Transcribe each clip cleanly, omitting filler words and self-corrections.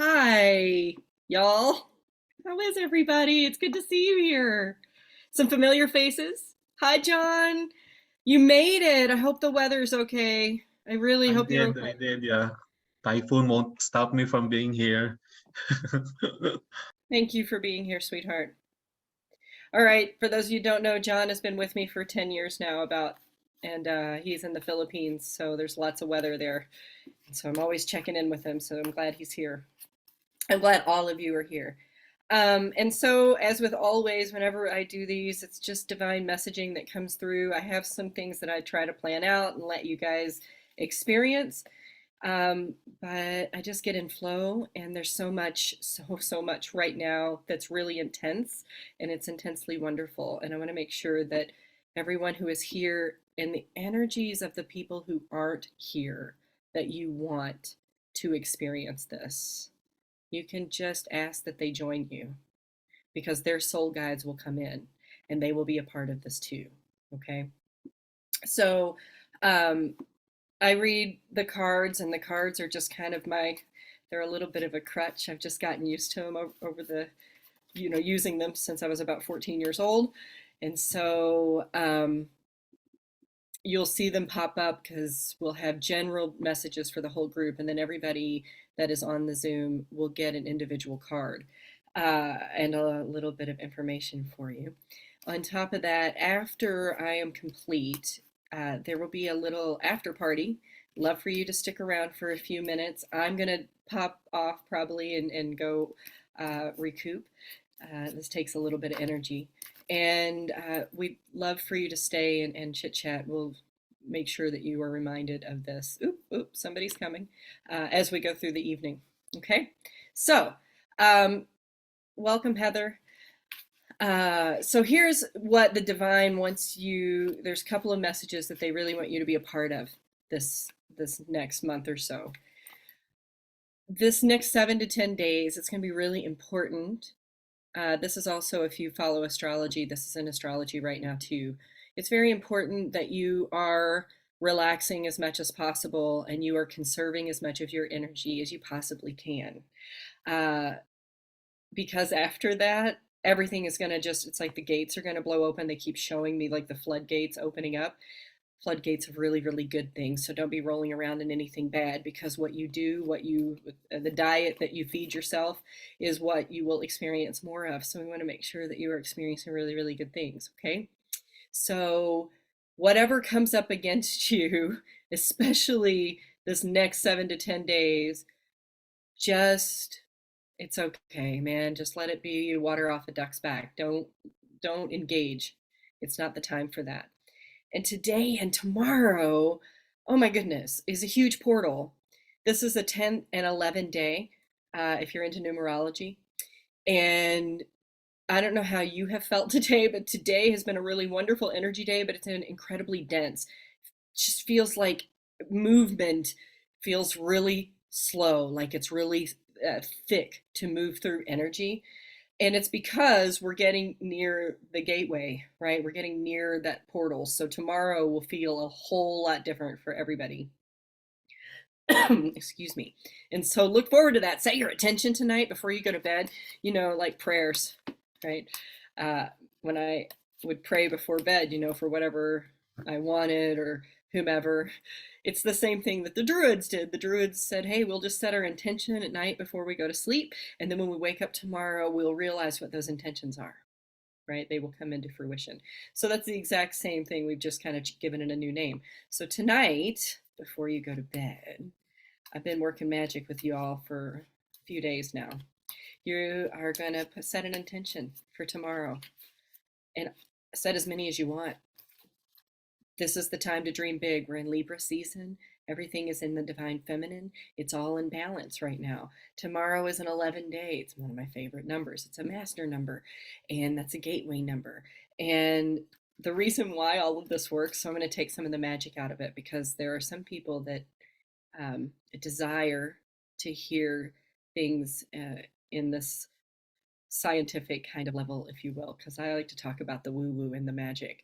Hi, y'all. How is everybody? It's good to see you here. Some familiar faces. Hi, John. You made it. I hope the weather's okay. I really I hope you're did, okay. I did, yeah. Typhoon won't stop me from being here. Thank you for being here, sweetheart. All right, for those of you who don't know, John has been with me for 10 years now, and he's in the Philippines, so there's lots of weather there. So I'm always checking in with him, so I'm glad he's here. I'm glad all of you are here. And so, as with always, whenever I do these, it's just divine messaging that comes through. I have some things that I try to plan out and let you guys experience. But I just get in flow, and there's so much, so much right now that's really intense, and it's intensely wonderful. And I want to make sure that everyone who is here and the energies of the people who aren't here, that you want to experience this. You can just ask that they join you because their soul guides will come in and they will be a part of this too. Okay. So um, I read the cards, and the cards are just kind of they're a little bit of a crutch. I've just gotten used to them over using them since I was about 14 years old. And so you'll see them pop up because we'll have general messages for the whole group, and then everybody that is on the Zoom will get an individual card and a little bit of information for you. On top of that, after I am complete, there will be a little after party. Love for you to stick around for a few minutes. I'm going to pop off probably and go recoup. This takes a little bit of energy. And we'd love for you to stay and chit chat. We'll make sure that you are reminded of this. Oop, somebody's coming as we go through the evening. Okay, so welcome, Heather. So here's what the divine wants you. There's a couple of messages that they really want you to be a part of this next month or so. This next 7 to 10 days, it's going to be really important. This is also, if you follow astrology, this is in astrology right now too. It's very important that you are relaxing as much as possible and you are conserving as much of your energy as you possibly can. Uh, because after that, everything is going to it's like the gates are going to blow open. They keep showing me like the floodgates opening up. Floodgates of really, really good things. So don't be rolling around in anything bad, because what you do, the diet that you feed yourself is what you will experience more of. So we want to make sure that you are experiencing really, really good things. Okay. So whatever comes up against you, especially this next 7 to 10 days, just, it's okay, man. Just let it be water off a duck's back. Don't engage. It's not the time for that. And today and tomorrow, oh my goodness, is a huge portal. This is a 10 and 11 day, if you're into numerology. And I don't know how you have felt today, but today has been a really wonderful energy day, but it's been incredibly dense. It just feels like movement feels really slow, like it's really thick to move through energy. And it's because we're getting near the gateway, right? We're getting near that portal. So tomorrow will feel a whole lot different for everybody. Excuse me. And so look forward to that. Set your attention tonight before you go to bed, like prayers, right? Uh, when I would pray before bed, for whatever I wanted or whomever, it's the same thing that the Druids did. The Druids said, hey, we'll just set our intention at night before we go to sleep. And then when we wake up tomorrow, we'll realize what those intentions are, right? They will come into fruition. So that's the exact same thing. We've just kind of given it a new name. So tonight, before you go to bed, I've been working magic with you all for a few days now. You are going to set an intention for tomorrow and set as many as you want. This is the time to dream big. We're in Libra season. Everything is in the divine feminine. It's all in balance right now. Tomorrow is an 11 day. It's one of my favorite numbers. It's a master number, and that's a gateway number. And the reason why all of this works, so I'm going to take some of the magic out of it, because there are some people that desire to hear things in this scientific kind of level, if you will, because I like to talk about the woo woo and the magic.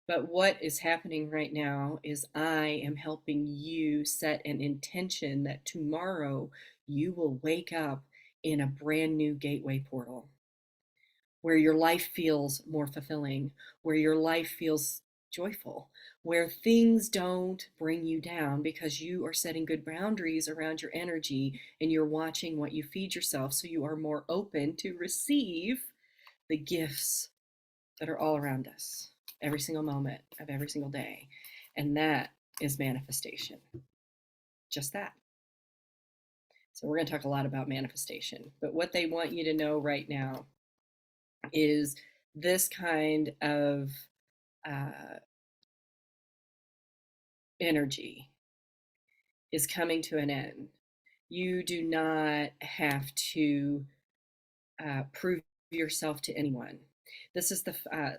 But what is happening right now is I am helping you set an intention that tomorrow you will wake up in a brand new gateway portal where your life feels more fulfilling, where your life feels joyful, where things don't bring you down because you are setting good boundaries around your energy and you're watching what you feed yourself so you are more open to receive the gifts that are all around us every single moment of every single day. And that is manifestation. Just that. So, we're going to talk a lot about manifestation. But what they want you to know right now is this kind of uh, energy is coming to an end. You do not have to prove yourself to anyone. This is the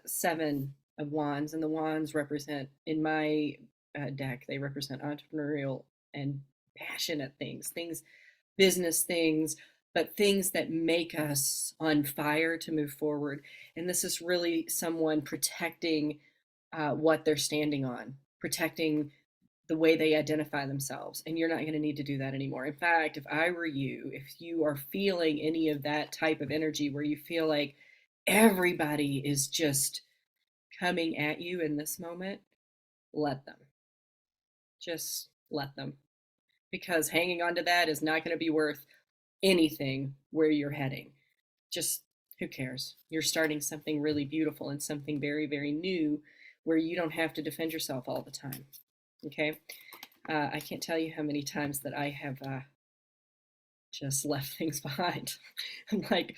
Seven of Wands, and the wands represent, in my deck, they represent entrepreneurial and passionate things, business things, but things that make us on fire to move forward. And this is really someone protecting what they're standing on, protecting the way they identify themselves. And you're not going to need to do that anymore. In fact, if I were you, if you are feeling any of that type of energy where you feel like everybody is just coming at you in this moment, let them. Just let them. Because hanging on to that is not going to be worth anything where you're heading. Just who cares? You're starting something really beautiful and something very, very new where you don't have to defend yourself all the time. Okay? I can't tell you how many times that I have just left things behind. I'm like,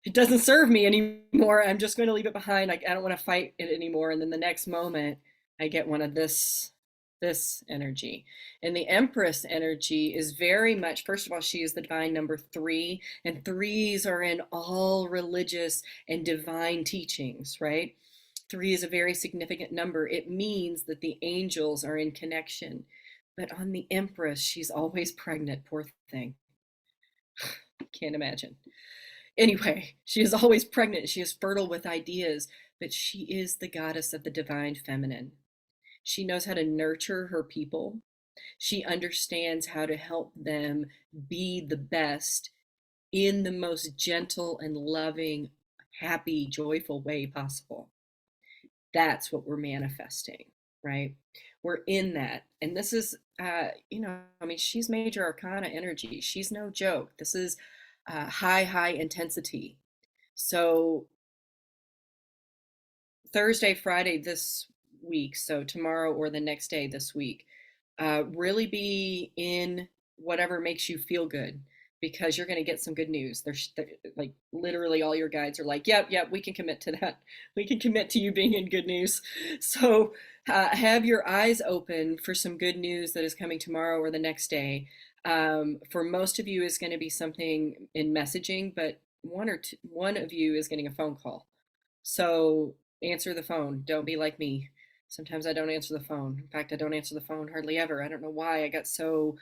it doesn't serve me anymore. I'm just going to leave it behind. Like, I don't want to fight it anymore. And then the next moment, I get one of this energy. And the Empress energy is very much, first of all, she is the divine number 3, and threes are in all religious and divine teachings, right? 3 is a very significant number. It means that the angels are in connection. But on the Empress, she's always pregnant, poor thing. Can't imagine. Anyway, she is always pregnant. She is fertile with ideas, but she is the goddess of the divine feminine. She knows how to nurture her people. She understands how to help them be the best in the most gentle and loving, happy, joyful way possible. That's what we're manifesting, right? We're in that. And this is, I mean, she's major arcana energy. She's no joke. This is high intensity. So Thursday, Friday this week, so tomorrow or the next day this week, really be in whatever makes you feel good because you're going to get some good news. There's like literally all your guides are like, yep, we can commit to that. We can commit to you being in good news. So have your eyes open for some good news that is coming tomorrow or the next day. For most of you is going to be something in messaging, but one of you is getting a phone call. So answer the phone. Don't be like me. Sometimes I don't answer the phone. In fact, I don't answer the phone hardly ever. I don't know why I got so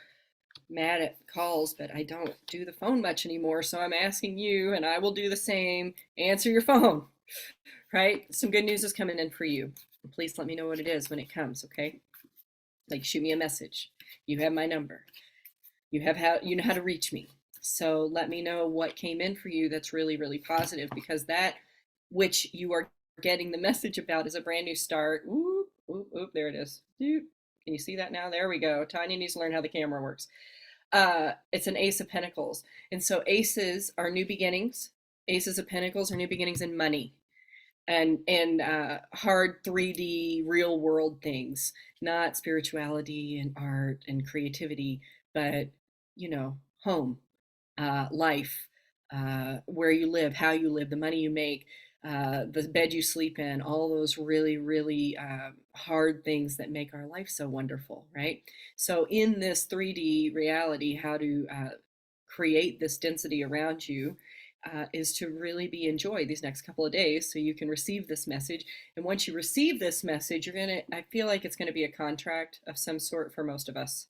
mad at calls, but I don't do the phone much anymore. So I'm asking you, and I will do the same. Answer your phone, right? Some good news is coming in for you. Please let me know what it is when it comes, okay? Like shoot me a message. You have my number. You know how to reach me. So let me know what came in for you that's really, really positive because that which you are getting the message about is a brand new start. Ooh, ooh, ooh, there it is. Can you see that now? There we go. Tonya needs to learn how the camera works. It's an Ace of Pentacles. And so aces are new beginnings. Aces of Pentacles are new beginnings in money and hard 3D real world things, not spirituality and art and creativity, but home, life, where you live, how you live, the money you make, the bed you sleep in, all those really, really hard things that make our life so wonderful, right? So, in this 3D reality, how to create this density around you is to really be enjoy these next couple of days so you can receive this message. And once you receive this message, I feel like it's going to be a contract of some sort for most of us.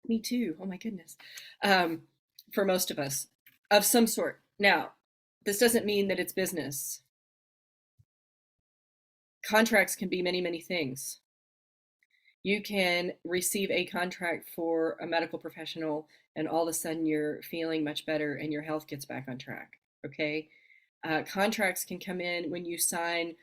Me too. Oh my goodness. For most of us, of some sort. Now, this doesn't mean that it's business. Contracts can be many, many things. You can receive a contract for a medical professional, and all of a sudden you're feeling much better and your health gets back on track. Okay. Contracts can come in when you sign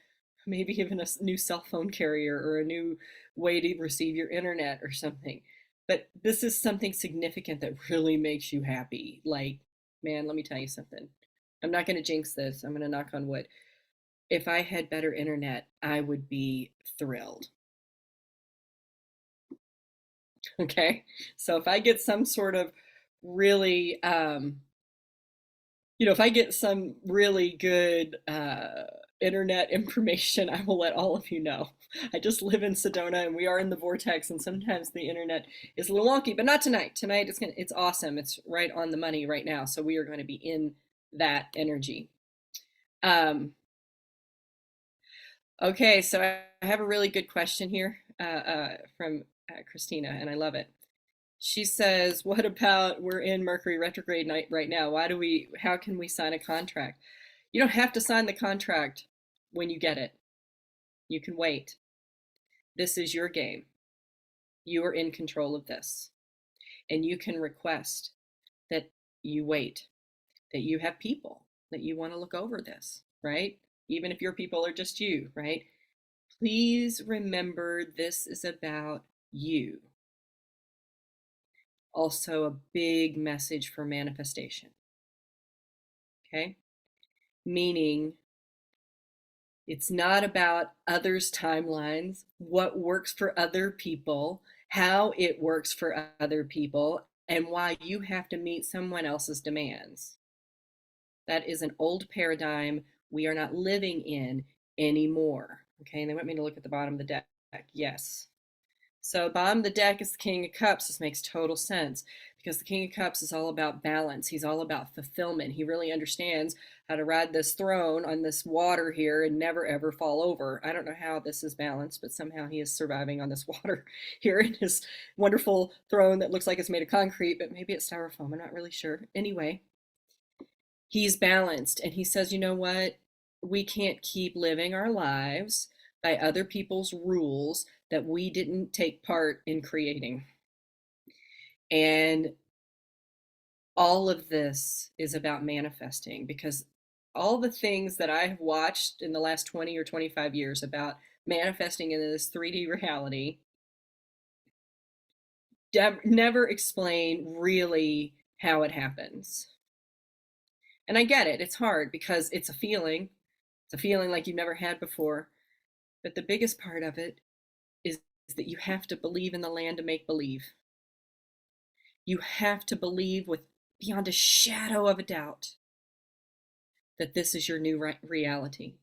maybe even a new cell phone carrier or a new way to receive your internet or something. But this is something significant that really makes you happy. Like, man, let me tell you something. I'm not going to jinx this. I'm going to knock on wood. If I had better internet, I would be thrilled. Okay. So if I get some sort of really, if I get some really good internet information, I will let all of you know. I just live in Sedona and we are in the vortex, and sometimes the internet is a little wonky, but not tonight. Tonight it's awesome. It's right on the money right now. So we are going to be in that energy. Um, okay, so I have a really good question here from Christina, and I love it. She says, "What about we're in Mercury retrograde night right now? How can we sign a contract?" You don't have to sign the contract when you get it. You can wait. This is your game. You are in control of this. And you can request that you wait, that you have people that you want to look over this, right? Even if your people are just you, right? Please remember this is about you. Also, a big message for manifestation, okay? Meaning, it's not about others' timelines, what works for other people, how it works for other people, and why you have to meet someone else's demands. That is an old paradigm we are not living in anymore. Okay, and they want me to look at the bottom of the deck. Yes. So bottom of the deck is the King of Cups. This makes total sense because the King of Cups is all about balance. He's all about fulfillment. He really understands how to ride this throne on this water here and never ever fall over. I don't know how this is balanced, but somehow he is surviving on this water here in his wonderful throne that looks like it's made of concrete, but maybe it's styrofoam. I'm not really sure. Anyway, he's balanced and he says, you know what? We can't keep living our lives by other people's rules that we didn't take part in creating. And all of this is about manifesting because all the things that I have watched in the last 20 or 25 years about manifesting in this 3D reality never explain really how it happens. And I get it, it's hard because it's a feeling. It's a feeling like you've never had before. But the biggest part of it is that you have to believe in the land to make believe. You have to believe with beyond a shadow of a doubt that this is your new reality.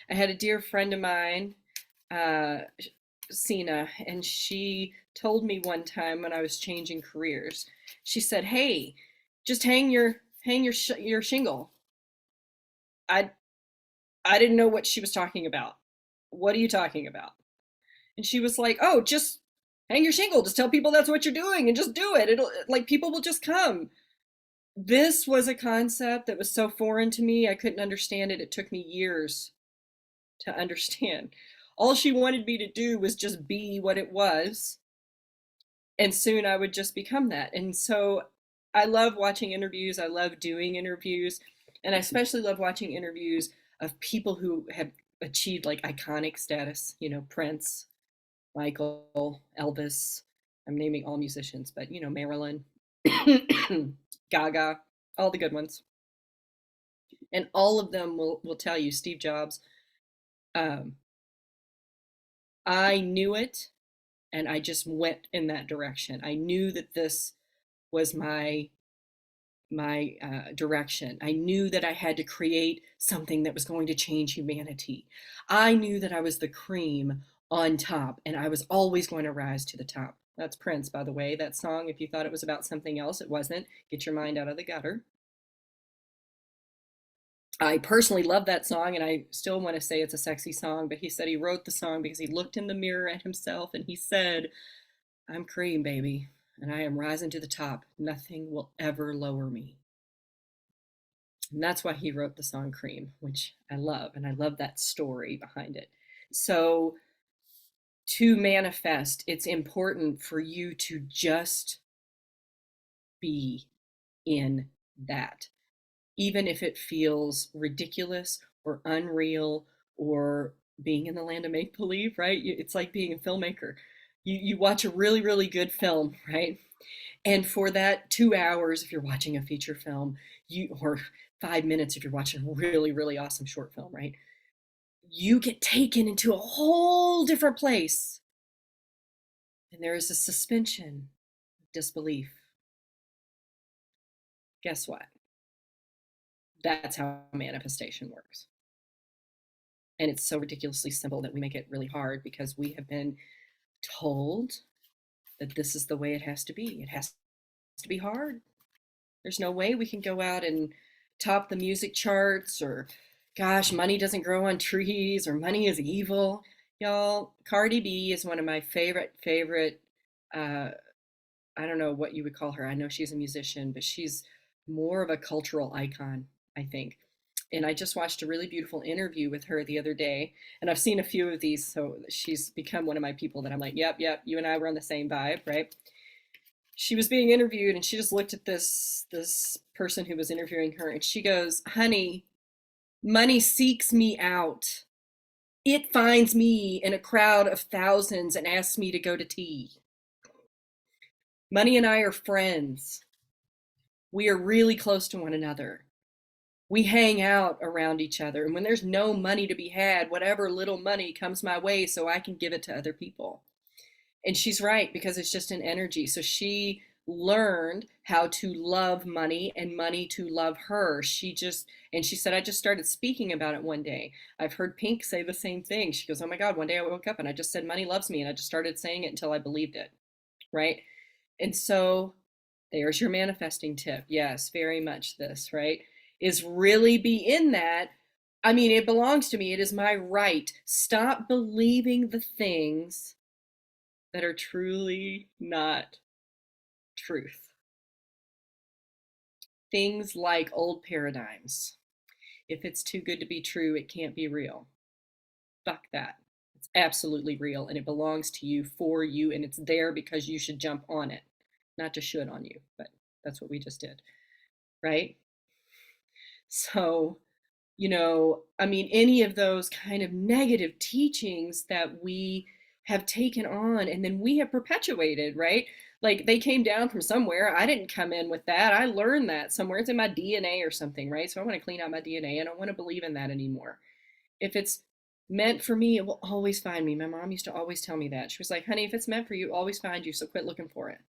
I had a dear friend of mine, uh, Sina, and she told me one time when I was changing careers, she said, "Hey, just hang your shingle." I I didn't know what she was talking about. What are you talking about? And she was like, "Oh, just hang your shingle. Just tell people that's what you're doing and just do it. It'll like people will just come." This was a concept that was so foreign to me. I couldn't understand it. It took me years to understand. All she wanted me to do was just be what it was, and soon I would just become that. And so I love watching interviews. I love doing interviews, and I especially love watching interviews of people who have achieved like iconic status, Prince, Michael, Elvis. I'm naming all musicians, but Marilyn, Gaga, all the good ones. And all of them will tell you, Steve Jobs, um, I knew it and I just went in that direction. I knew that this was my direction. I knew that I had to create something that was going to change humanity. I knew that I was the cream on top and I was always going to rise to the top. That's Prince, by the way. That song, if you thought it was about something else, it wasn't. Get your mind out of the gutter. I personally love that song and I still want to say it's a sexy song, but he said he wrote the song because he looked in the mirror at himself and he said, "I'm cream, baby, and I am rising to the top. Nothing will ever lower me." And that's why he wrote the song Cream, which I love. And I love that story behind it. So to manifest, it's important for you to just be in that, even if it feels ridiculous or unreal or being in the land of make believe, right? It's like being a filmmaker. You watch a really, really good film, right? And for that 2 hours, if you're watching a feature film, or 5 minutes if you're watching a really, really awesome short film, right? You get taken into a whole different place. And there is a suspension of disbelief. Guess what? That's how manifestation works. And it's so ridiculously simple that we make it really hard because we have been told that this is the way it has to be. It has to be hard. There's no way we can go out and top the music charts, or gosh, money doesn't grow on trees, or money is evil. Y'all, Cardi B is one of my favorite uh, I don't know what you would call her. I know she's a musician, but she's more of a cultural icon, I think. And I just watched a really beautiful interview with her the other day. And I've seen a few of these, so she's become one of my people that I'm like, yep, yep, you and I were on the same vibe, right? She was being interviewed and she just looked at this person who was interviewing her and she goes, "Honey, money seeks me out. It finds me in a crowd of thousands and asks me to go to tea. Money and I are friends. We are really close to one another. We hang out around each other. And when there's no money to be had, whatever little money comes my way so I can give it to other people." And she's right, because it's just an energy. So she learned how to love money and money to love her. And she said, "I just started speaking about it one day. I've heard Pink say the same thing." She goes, "Oh my God, one day I woke up and I just said, money loves me." And I just started saying it until I believed it. Right. And so there's your manifesting tip. Yes, very much this, right? Is really be in that. I mean, it belongs to me. It is my right. Stop believing the things that are truly not truth. Things like old paradigms. If it's too good to be true, it can't be real. Fuck that. It's absolutely real and it belongs to you, for you, and it's there because you should jump on it. Not to should on you, but that's what we just did, right? So, I mean, any of those kind of negative teachings that we have taken on and then we have perpetuated, right? Like they came down from somewhere. I didn't come in with that. I learned that somewhere. It's in my DNA or something, right? So I want to clean out my DNA. I don't want to believe in that anymore. If it's meant for me, it will always find me. My mom used to always tell me that. She was like, "Honey, if it's meant for you, it'll always find you. So quit looking for it."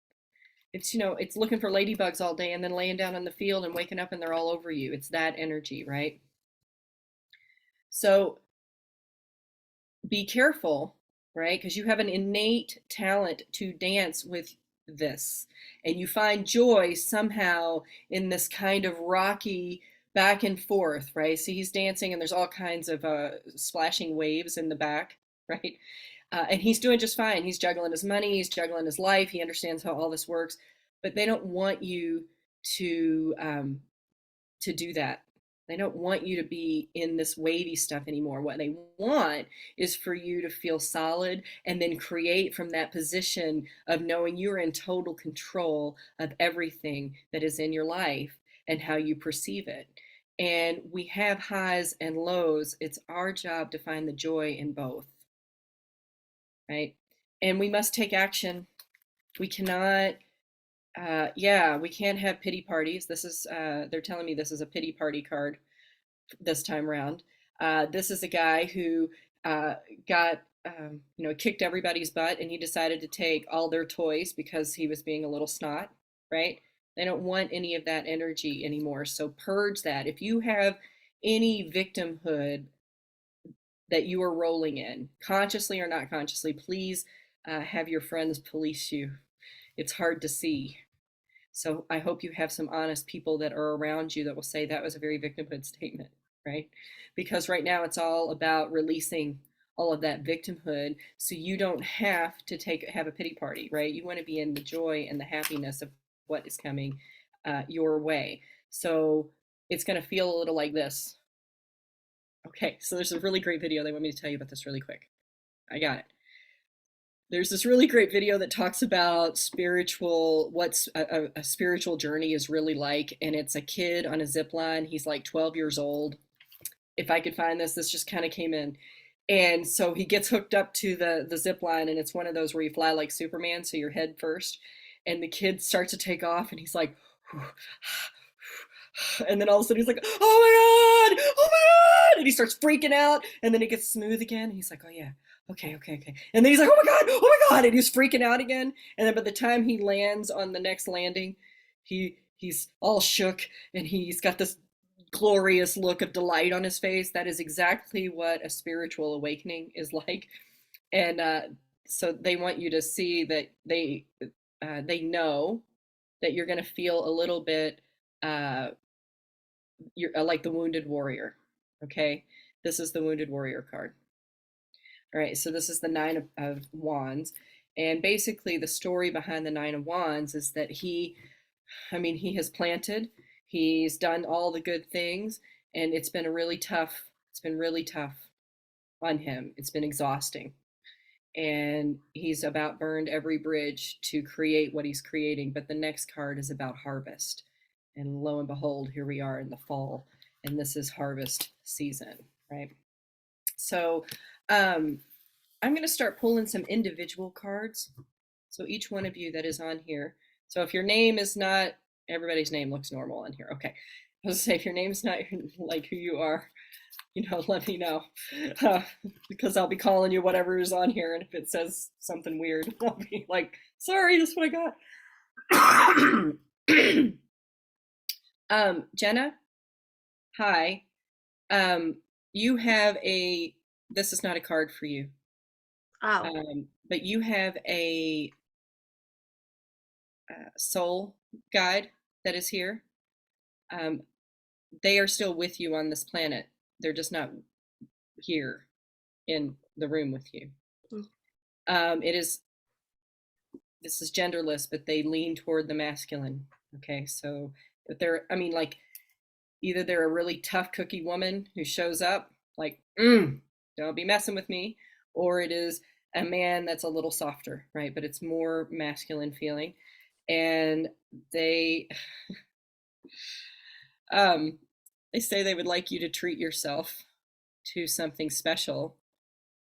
It's looking for ladybugs all day and then laying down in the field and waking up and they're all over you. It's that energy, right? So be careful, right? Because you have an innate talent to dance with this, and you find joy somehow in this kind of rocky back and forth, right? So he's dancing, and there's all kinds of splashing waves in the back, right? And he's doing just fine. He's juggling his money, he's juggling his life, he understands how all this works, but they don't want you to do that. They don't want you to be in this wavy stuff anymore. What they want is for you to feel solid and then create from that position of knowing you're in total control of everything that is in your life and how you perceive it. And we have highs and lows. It's our job to find the joy in both, right? And we must take action. We cannot yeah, we can't have pity parties. They're telling me this is a pity party card this time around. This is a guy who uh, got, kicked everybody's butt and he decided to take all their toys because he was being a little snot, right? They don't want any of that energy anymore. So purge that. If you have any victimhood that you are rolling in, consciously or not consciously, please have your friends police you. It's hard to see. So I hope you have some honest people that are around you that will say that was a very victimhood statement, right? Because right now it's all about releasing all of that victimhood so you don't have to have a pity party, right? You want to be in the joy and the happiness of what is coming your way. So it's going to feel a little like this. Okay, so there's a really great video they want me to tell you about this really quick. I got it. There's this really great video that talks about spiritual, what's a spiritual journey is really like, and it's a kid on a zip line. He's like 12 years old. If I could find this just kind of came in. And so he gets hooked up to the zip line, and it's one of those where you fly like Superman, so you're head first. And the kid starts to take off, and he's like, and then all of a sudden he's like, oh my god, oh my god, and he starts freaking out, and then it gets smooth again. And he's like, oh yeah, okay, okay, okay. And then he's like, oh my god, and he's freaking out again. And then by the time he lands on the next landing, he's all shook, and he's got this glorious look of delight on his face. That is exactly what a spiritual awakening is like. And so they want you to see that they know that you're going to feel a little bit you're like the wounded warrior. Okay, this is the wounded warrior card. All right, so this is the Nine of Wands, and basically the story behind the Nine of Wands is that he has planted, he's done all the good things, and it's been really tough on him. It's been exhausting, and he's about burned every bridge to create what he's creating. But the next card is about harvest, and lo and behold, here we are in the fall, and this is harvest season, right? So I'm going to start pulling some individual cards. So each one of you that is on here. So if your name is not, everybody's name looks normal on here. Okay. I was going to say, if your name's not like who you are, let me know. Because I'll be calling you whatever is on here. And if it says something weird, I'll be like, sorry, that's what I got. Jenna, hi. You have this is not a card for you. Oh. But you have a soul guide that is here. They are still with you on this planet. They're just not here in the room with you. This is genderless, but they lean toward the masculine. Okay, so either they're a really tough cookie woman who shows up like, don't be messing with me, or it is a man that's a little softer, right? But it's more masculine feeling. And they they say they would like you to treat yourself to something special,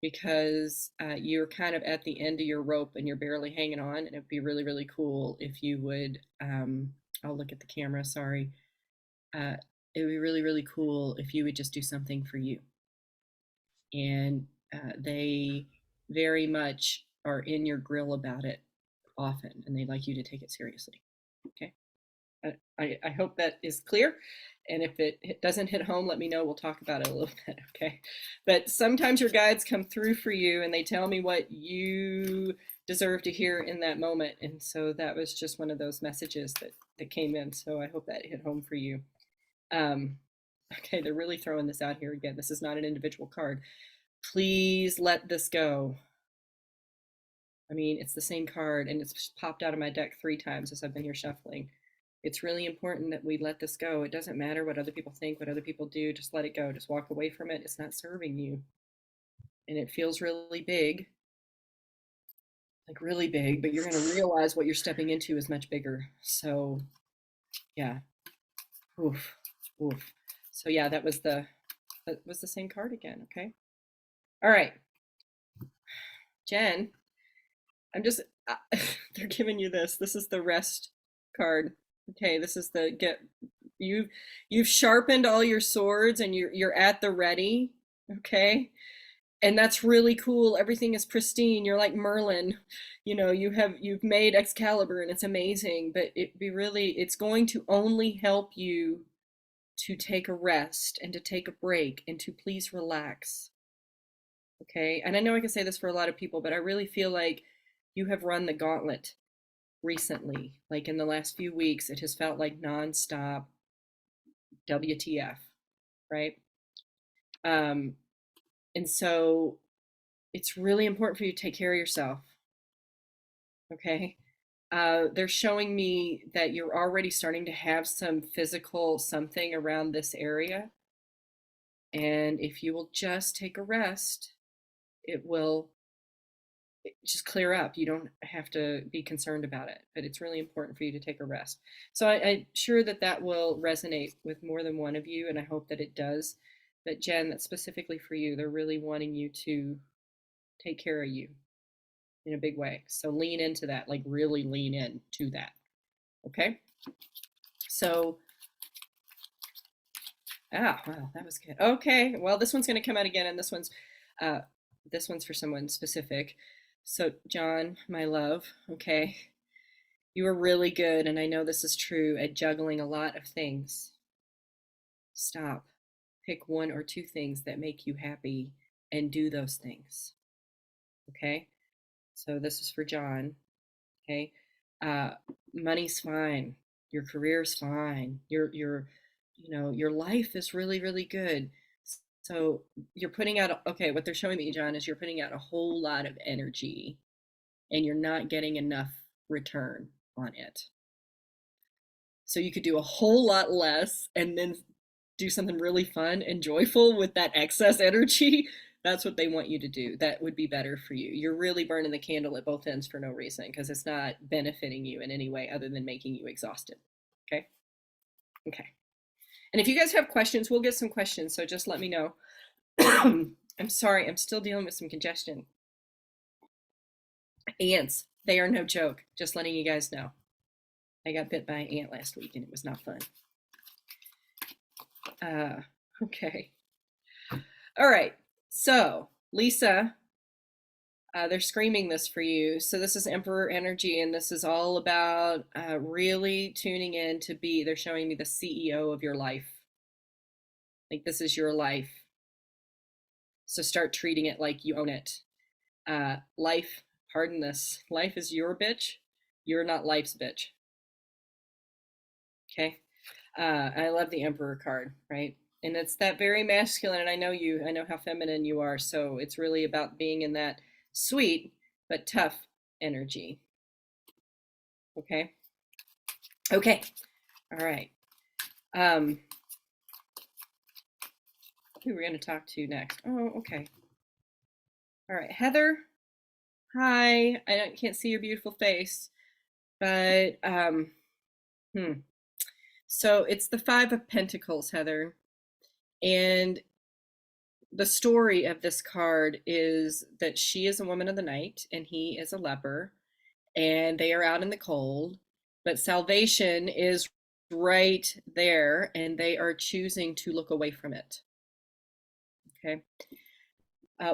because you're kind of at the end of your rope and you're barely hanging on, and it'd be really, really cool if you would I'll look at the camera, sorry. It would be really, really cool if you would just do something for you. And they very much are in your grill about it often, and they'd like you to take it seriously. Okay. I hope that is clear. And if it doesn't hit home, let me know. We'll talk about it a little bit. Okay. But sometimes your guides come through for you and they tell me what you deserve to hear in that moment. And so that was just one of those messages that came in. So I hope that hit home for you. Okay, they're really throwing this out here again. This is not an individual card. Please let this go. I mean, it's the same card, and it's popped out of my deck 3 times as I've been here shuffling. It's really important that we let this go. It doesn't matter what other people think, what other people do. Just let it go. Just walk away from it. It's not serving you. And it feels really big, like really big, but you're going to realize what you're stepping into is much bigger. So, yeah. Oof, oof. So, yeah, that was the same card again. Okay. All right. Jen, I'm just, they're giving you this. This is the rest card. Okay, this is you've sharpened all your swords and you're at the ready. Okay. And that's really cool. Everything is pristine. You're like Merlin. You've made Excalibur and it's amazing, but it's going to only help you to take a rest and to take a break and to please relax. Okay. And I know I can say this for a lot of people, but I really feel like you have run the gauntlet recently. Like in the last few weeks, it has felt like nonstop WTF, right? And so it's really important for you to take care of yourself. Okay. They're showing me that you're already starting to have some physical something around this area. And if you will just take a rest, it will just clear up. You don't have to be concerned about it, but it's really important for you to take a rest. So I'm sure that that will resonate with more than one of you, and I hope that it does. But Jen, that's specifically for you. They're really wanting you to take care of you in a big way. So lean into that, like really lean in to that. Okay. So, wow, that was good. Okay. Well, this one's going to come out again, and uh, this one's for someone specific. So, John, my love, okay, you are really good, and I know this is true, at juggling a lot of things. Stop. Pick one or two things that make you happy and do those things. Okay? So this is for John. Okay? Uh, Money's fine. Your career's fine. Your life is really, really good. So you're putting out, okay, what they're showing me, John, is you're putting out a whole lot of energy and you're not getting enough return on it. So you could do a whole lot less and then do something really fun and joyful with that excess energy. That's what they want you to do. That would be better for you. You're really burning the candle at both ends for no reason because it's not benefiting you in any way other than making you exhausted. Okay? Okay. And if you guys have questions, we'll get some questions. So just let me know. I'm sorry, I'm still dealing with some congestion. Ants, they are no joke. Just letting you guys know. I got bit by an ant last week and it was not fun. Okay. All right. So, Lisa, they're screaming this for you. So, this is Emperor energy, and this is all about really tuning in to be, they're showing me the CEO of your life. Like, this is your life. So, start treating it like you own it. Life, pardon this, life is your bitch. You're not life's bitch. Okay. I love the Emperor card, right? And it's that very masculine. And I know you, I know how feminine you are. So it's really about being in that sweet but tough energy. Okay. Okay. All right. Who we're going to talk to next? Oh, okay. All right. Heather. Hi. I can't see your beautiful face, but so it's the Five of Pentacles, Heather. And the story of this card is that she is a woman of the night and he is a leper, and they are out in the cold, but salvation is right there and they are choosing to look away from it. Okay.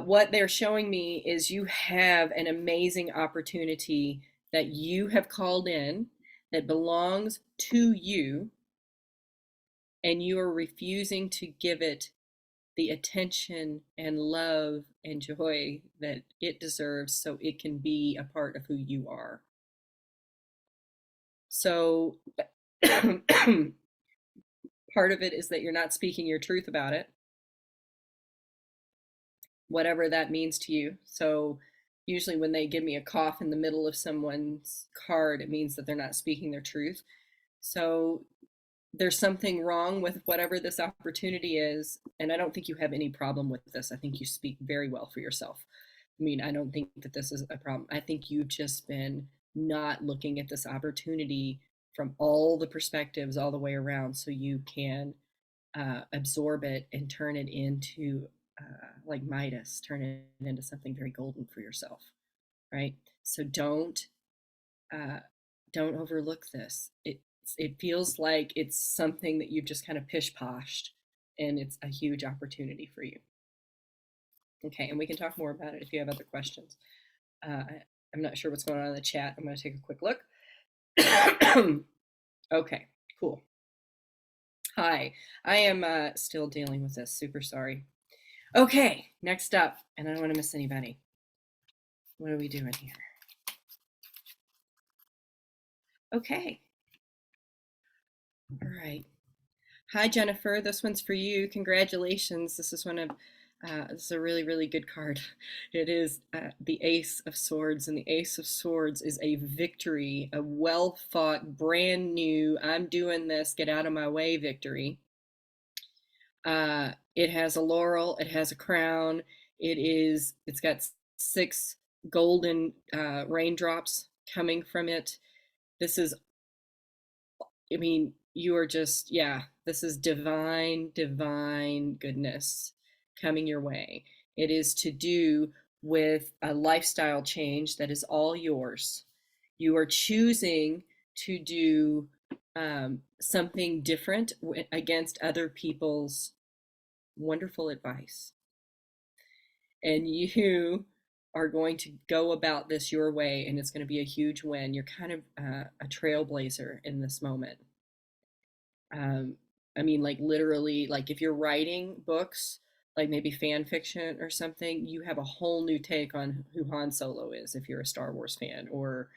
What they're showing me is you have an amazing opportunity that you have called in that belongs to you, and you are refusing to give it the attention and love and joy that it deserves so it can be a part of who you are. So part of it is that you're not speaking your truth about it, whatever that means to you. So usually when they give me a cough in the middle of someone's card, it means that they're not speaking their truth. So there's something wrong with whatever this opportunity is. And I don't think you have any problem with this. I think you speak very well for yourself. I mean, I don't think that this is a problem. I think you've just been not looking at this opportunity from all the perspectives all the way around so you can absorb it and turn it into, like Midas, turn it into something very golden for yourself, right? So uh, don't overlook this. It feels like it's something that you've just kind of pish poshed, and it's a huge opportunity for you. Okay, and we can talk more about it if you have other questions. I'm not sure what's going on in the chat. I'm going to take a quick look. Okay, cool. Hi, I am still dealing with this. Super sorry. Okay, next up, and I don't want to miss anybody. What are we doing here? Okay. All right. Hi, Jennifer. This one's for you. Congratulations. This is this is a really, really good card. It is the Ace of Swords, and the Ace of Swords is a victory, a well-fought, brand new, I'm doing this, get out of my way victory. It has a laurel, it has a crown, it's got 6 golden raindrops coming from it. This is, I mean, you are just, yeah, this is divine, divine goodness coming your way. It is to do with a lifestyle change that is all yours. You are choosing to do something different against other people's wonderful advice. And you are going to go about this your way, and it's going to be a huge win. You're kind of a trailblazer in this moment. um, I mean, like literally, like if you're writing books, like maybe fan fiction or something, you have a whole new take on who Han Solo is if you're a Star Wars fan, or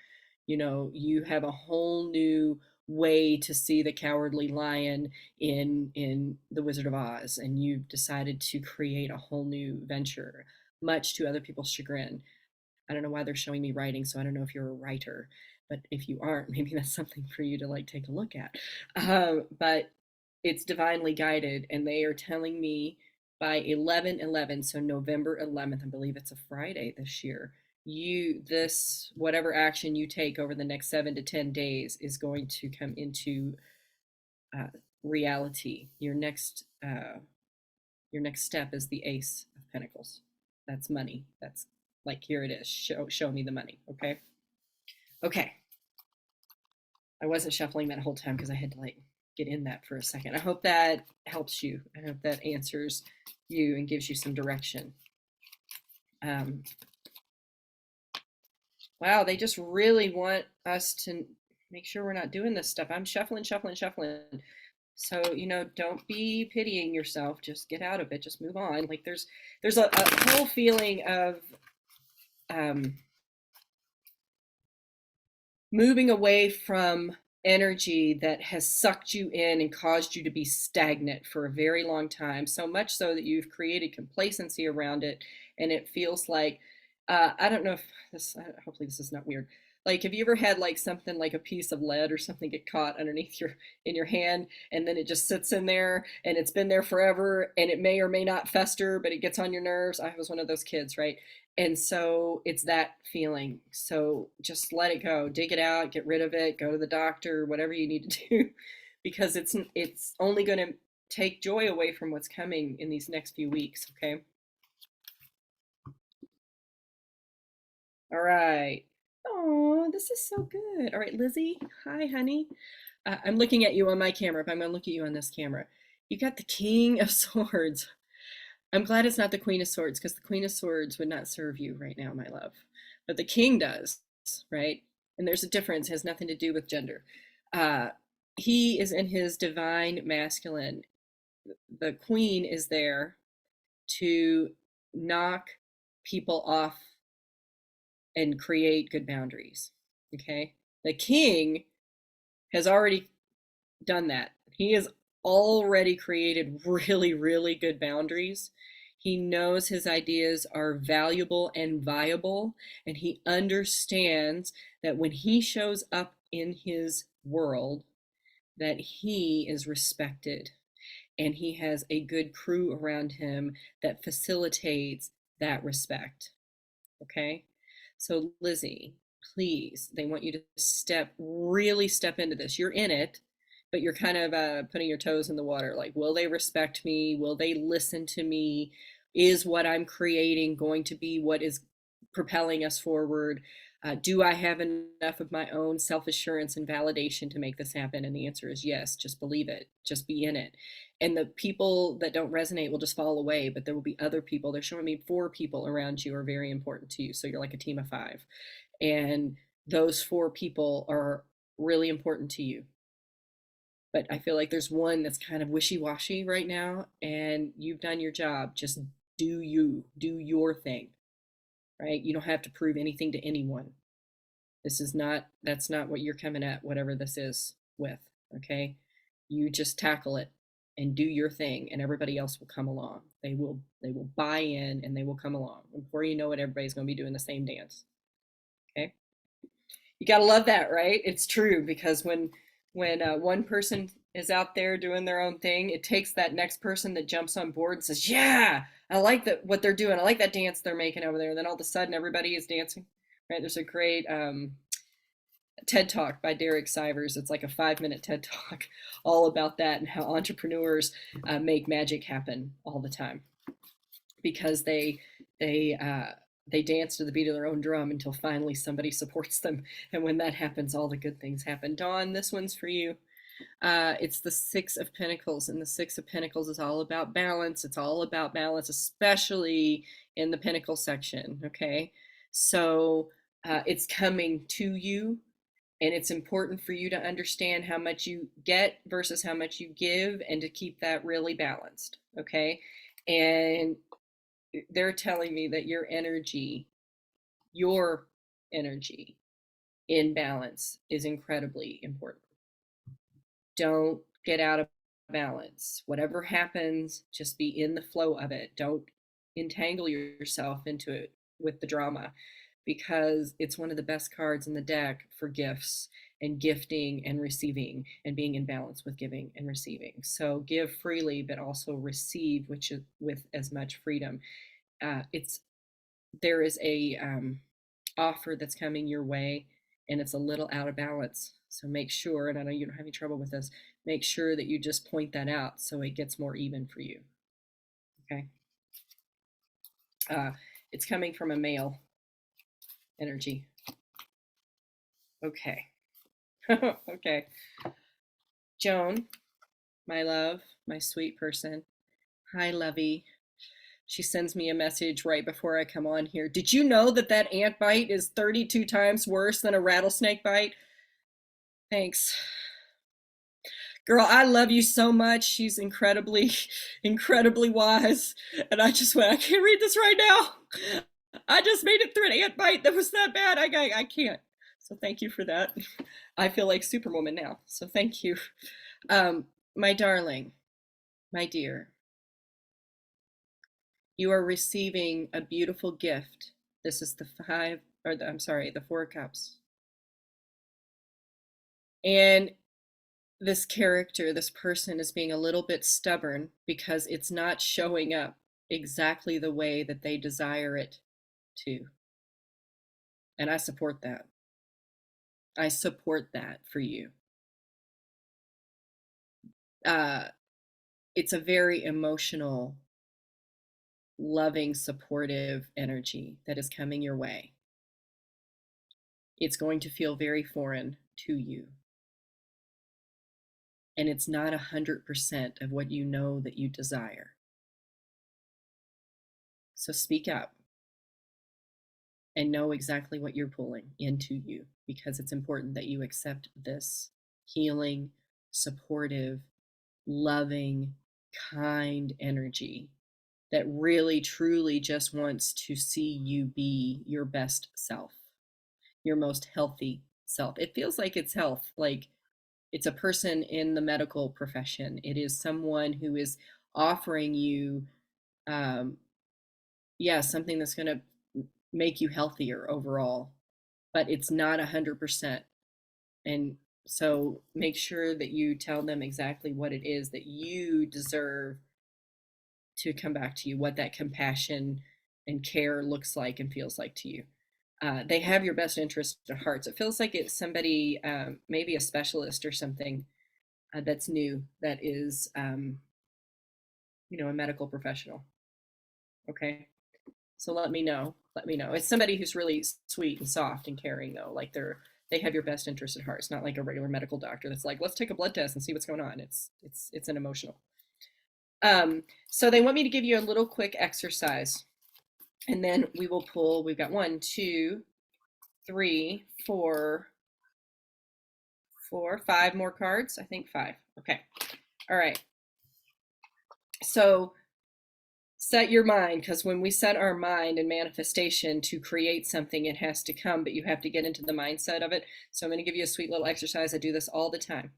you have a whole new way to see the Cowardly Lion in The Wizard of Oz, and you've decided to create a whole new venture, much to other people's chagrin. I don't know why they're showing me writing, so I don't know if you're a writer, but if you aren't, maybe that's something for you to like take a look at. But it's divinely guided, and they are telling me by 11/11, so November 11th, I believe it's a Friday this year. This whatever action you take over the next 7 to 10 days is going to come into uh, reality. Your next step is the Ace of Pentacles. That's money. That's like, here it is. Show me the money. Okay. Okay. I wasn't shuffling that whole time because I had to like get in that for a second. I hope that helps you. I hope that answers you and gives you some direction. Um, wow, they just really want us to make sure we're not doing this stuff. I'm shuffling, shuffling, shuffling. So, don't be pitying yourself. Just get out of it. Just move on. Like there's a whole feeling of um, moving away from energy that has sucked you in and caused you to be stagnant for a very long time, so much so that you've created complacency around it. And it feels like, I don't know if this, hopefully this is not weird. Like, have you ever had like something like a piece of lead or something get caught underneath in your hand, and then it just sits in there and it's been there forever, and it may or may not fester, but it gets on your nerves? I was one of those kids, right? And so it's that feeling. So just let it go, dig it out, get rid of it, go to the doctor, whatever you need to do, because it's only going to take joy away from what's coming in these next few weeks. Okay. All right. Oh, this is so good. All right, Lizzie. Hi, honey. I'm looking at you on my camera, but I'm going to look at you on this camera. You got the King of Swords. I'm glad it's not the Queen of Swords, because the Queen of Swords would not serve you right now, my love. But the King does, right? And there's a difference. It has nothing to do with gender. Uh, he is in his divine masculine. The Queen is there to knock people off and create good boundaries. Okay? The King has already done that. He has already created really, really good boundaries. He knows his ideas are valuable and viable, and he understands that when he shows up in his world, that he is respected, and he has a good crew around him that facilitates that respect. Okay? So, Lizzie, please, they want you to really step into this. You're in it, but you're kind of putting your toes in the water. Like, will they respect me? Will they listen to me? Is what I'm creating going to be what is propelling us forward? Do I have enough of my own self assurance and validation to make this happen? And the answer is yes. Just believe it, just be in it. And the people that don't resonate will just fall away, but there will be other people. They're showing me 4 people around you are very important to you. So you're like a team of 5. And those 4 people are really important to you. But I feel like there's one that's kind of wishy-washy right now, and you've done your job. Just do your thing, right? You don't have to prove anything to anyone. That's not what you're coming at, whatever this is with, okay? You just tackle it and do your thing, and everybody else will come along. They will buy in, and they will come along. And before you know it, everybody's going to be doing the same dance. Okay? You got to love that, right? It's true, because when one person is out there doing their own thing, it takes that next person that jumps on board and says, "Yeah, I like that what they're doing. I like that dance they're making over there." And then all of a sudden, everybody is dancing. Right? There's a great TED Talk by Derek Sivers. It's like a 5-minute TED Talk all about that and how entrepreneurs make magic happen all the time because they they dance to the beat of their own drum until finally somebody supports them. And when that happens, all the good things happen. Dawn, this one's for you. It's the Six of Pentacles, and the Six of Pentacles is all about balance. It's all about balance, especially in the Pentacle section. Okay, so it's coming to you, and it's important for you to understand how much you get versus how much you give, and to keep that really balanced. Okay, and they're telling me that your energy in balance is incredibly important. Don't get out of balance. Whatever happens, just be in the flow of it. Don't entangle yourself into it with the drama, because it's one of the best cards in the deck for gifts and gifting and receiving and being in balance with giving and receiving. So give freely, but also receive, which is with as much freedom. It's there is a offer that's coming your way, and it's a little out of balance. So make sure, and I know you don't have any trouble with this, make sure that you just point that out so it gets more even for you. Okay. Uh, it's coming from a male energy. Okay. Okay. Joan, my love, my sweet person. Hi, Lovey. She sends me a message right before I come on here. Did you know that that ant bite is 32 times worse than a rattlesnake bite? Thanks. Girl, I love you so much. She's incredibly, incredibly wise. And I just went, I can't read this right now. I just made it through an ant bite that was that bad. I can't. So thank you for that. I feel like Superwoman now. So thank you. My darling, my dear, you are receiving a beautiful gift. This is the Four of Cups. And this character, this person is being a little bit stubborn because it's not showing up exactly the way that they desire it to. And I support that. I support that for you. Uh, it's a very emotional, loving, supportive energy that is coming your way. It's going to feel very foreign to you. And it's not 100% of what you know that you desire. So speak up and know exactly what you're pulling into you, because it's important that you accept this healing, supportive, loving, kind energy that really truly just wants to see you be your best self, your most healthy self. It feels like it's health, like it's a person in the medical profession. It is someone who is offering you, um, yeah, something that's going to make you healthier overall, but it's not 100%. And so make sure that you tell them exactly what it is that you deserve to come back to you, what that compassion and care looks like and feels like to you. They have your best interest at heart. So it feels like it's somebody, maybe a specialist or something that's new, that is, a medical professional. Okay. So let me know. Let me know. It's somebody who's really sweet and soft and caring, though. Like they have your best interest at heart. It's not like a regular medical doctor that's like, let's take a blood test and see what's going on. It's an emotional. So they want me to give you a little quick exercise, and then we will pull. We've got 1, 2, 3, 4, 5 more cards. I think 5. Okay. All right. So set your mind, because when we set our mind in manifestation to create something, it has to come, but you have to get into the mindset of it. So I'm going to give you a sweet little exercise. I do this all the time,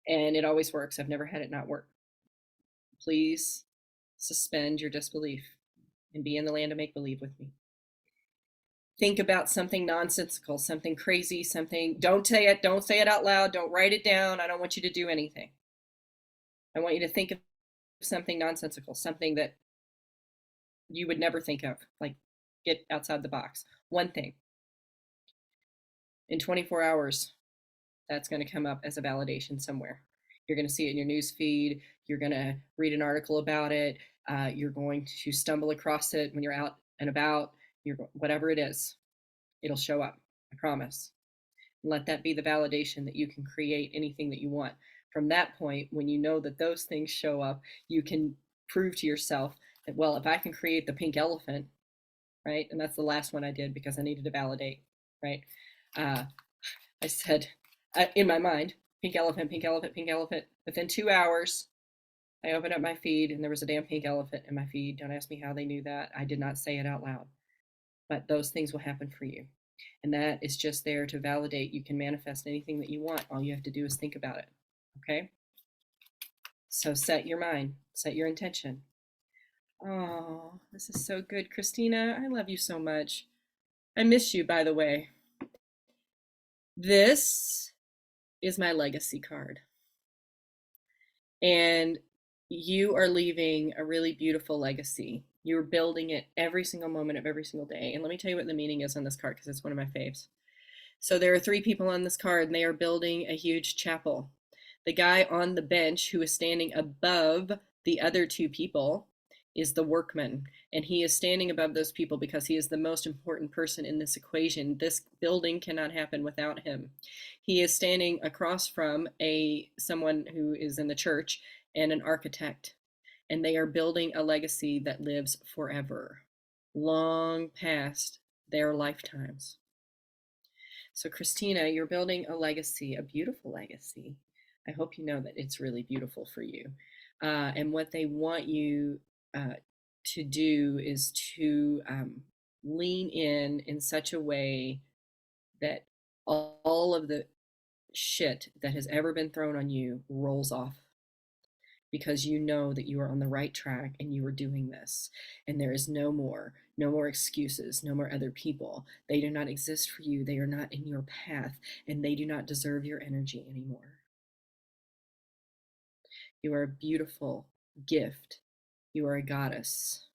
and it always works. I've never had it not work. Please suspend your disbelief and be in the land of make believe with me. Think about something nonsensical, something crazy, something. Don't say it out loud. Don't write it down. I don't want you to do anything. I want you to think of something nonsensical, something that you would never think of, like get outside the box. One thing. In 24 hours, that's going to come up as a validation somewhere. You're going to see it in your news feed. You're going to read an article about it. You're going to stumble across it when you're out and about. Whatever it is, it'll show up. I promise. And let that be the validation that you can create anything that you want. From that point, when you know that those things show up, you can prove to yourself that, well, if I can create the pink elephant, right? And that's the last one I did because I needed to validate, right? Uh, I said in my mind, pink elephant, pink elephant, pink elephant. Within 2 hours, I opened up my feed and there was a damn pink elephant in my feed. Don't ask me how they knew that. I did not say it out loud. But those things will happen for you. And that is just there to validate you can manifest anything that you want. All you have to do is think about it. Okay? So set your mind, set your intention. Oh, this is so good. Christina, I love you so much. I miss you, by the way. This is my legacy card. And you are leaving a really beautiful legacy. You're building it every single moment of every single day. And let me tell you what the meaning is on this card because it's one of my faves. So there are 3 people on this card, and they are building a huge chapel. The guy on the bench who is standing above the other 2 people is the workman, and he is standing above those people because he is the most important person in this equation. This building cannot happen without him. He is standing across from someone who is in the church and an architect, and they are building a legacy that lives forever, long past their lifetimes. So, Christina, you're building a legacy, a beautiful legacy. I hope you know that it's really beautiful for you. And what they want you to do is to lean in such a way that all of the shit that has ever been thrown on you rolls off because you know that you are on the right track and you are doing this. And there is no more excuses, no more other people. They do not exist for you. They are not in your path, and they do not deserve your energy anymore. You are a beautiful gift. You are a goddess.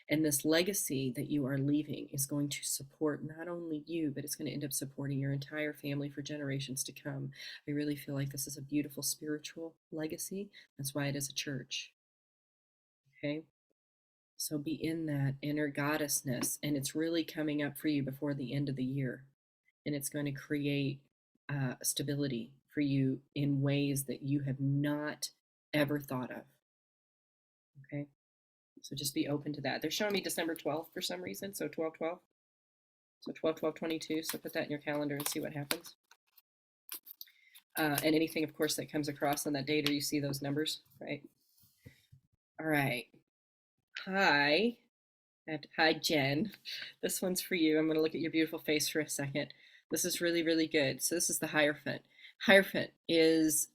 And this legacy that you are leaving is going to support not only you, but it's going to end up supporting your entire family for generations to come. I really feel like this is a beautiful spiritual legacy. That's why it is a church. Okay. So be in that inner goddessness, and it's really coming up for you before the end of the year. And it's going to create stability for you in ways that you have not ever thought of. Okay. So just be open to that. They're showing me December 12th for some reason. So 12/12. So 12/12/22. So put that in your calendar and see what happens. And anything, of course, that comes across on that date, or you see those numbers, right? All right. Hi. Hi, Jen. This one's for you. I'm going to look at your beautiful face for a second. This is really, really good. So this is the Hierophant. Hierophant is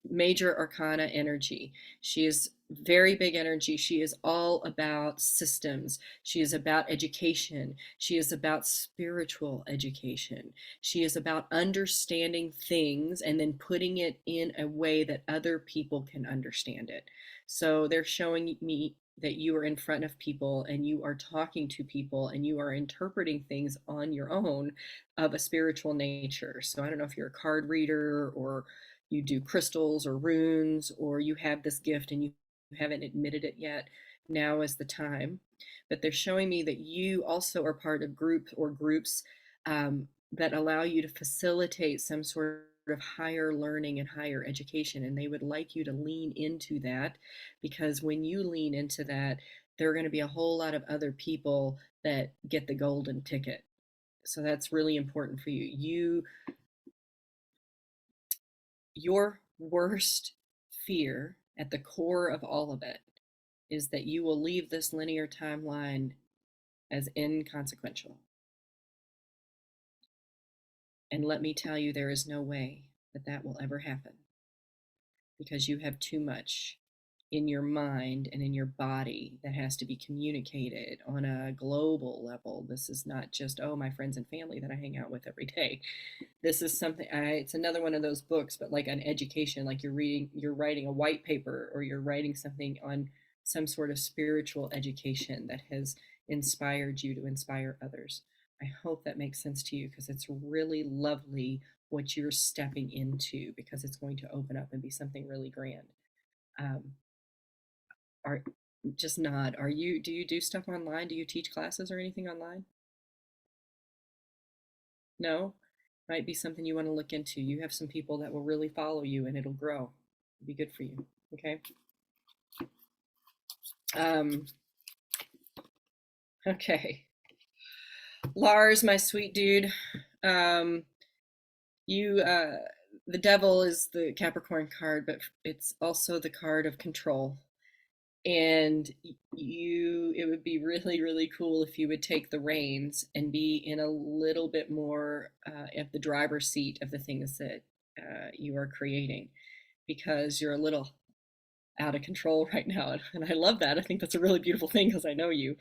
major arcana energy. She is very big energy. She is all about systems. She is about education. She is about spiritual education. She is about understanding things and then putting it in a way that other people can understand it. So they're showing me that you are in front of people and you are talking to people and you are interpreting things on your own of a spiritual nature. So I don't know if you're a card reader or you do crystals or runes or you have this gift and you haven't admitted it yet. Now is the time. But they're showing me that you also are part of groups that allow you to facilitate some sort of higher learning and higher education. And they would like you to lean into that because when you lean into that, there are going to be a whole lot of other people that get the golden ticket. So that's really important for you. Your worst fear at the core of all of it is that you will leave this linear timeline as inconsequential. And let me tell you, there is no way that that will ever happen because you have too much in your mind and in your body that has to be communicated on a global level. This is not just, oh, my friends and family that I hang out with every day. This is something, it's another one of those books, but like on education, like you're writing a white paper, or you're writing something on some sort of spiritual education that has inspired you to inspire others. I hope that makes sense to you, because it's really lovely what you're stepping into, because it's going to open up and be something really grand. Um, are just nod. Do you do stuff online? Do you teach classes or anything online? No? Might be something you want to look into. You have some people that will really follow you, and it'll grow. It'll be good for you. Okay. Um, okay. Lars, my sweet dude. Um, you the devil is the Capricorn card, but it's also the card of control. And it would be really, really cool if you would take the reins and be in a little bit more at the driver's seat of the things that you are creating, because you're a little out of control right now. And I love that. I think that's a really beautiful thing, because I know you.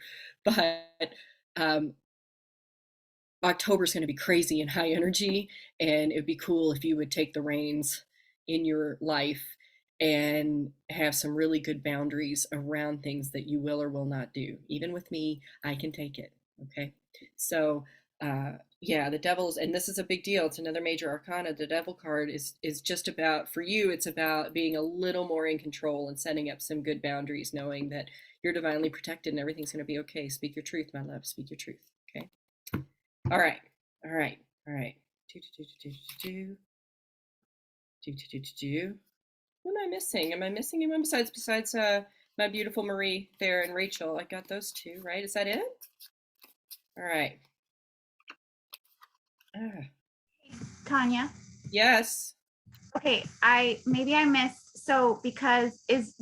But um, October is going to be crazy and high energy, and it'd be cool if you would take the reins in your life and have some really good boundaries around things that you will or will not do. Even with me, I can take it. Okay. So, yeah, the devil's, and this is a big deal. It's another major arcana. The devil card is just about, for you, it's about being a little more in control and setting up some good boundaries, knowing that you're divinely protected and everything's going to be okay. Speak your truth, my love. Speak your truth. Okay. All right. All right. All right. Do, do, do, do, do, do, do, do, do, do. Who am I missing? Am I missing anyone besides my beautiful Marie there and Rachel? I got those two, right? Is that it? All right. Ah, Tonya. yes. Okay, I missed. So because is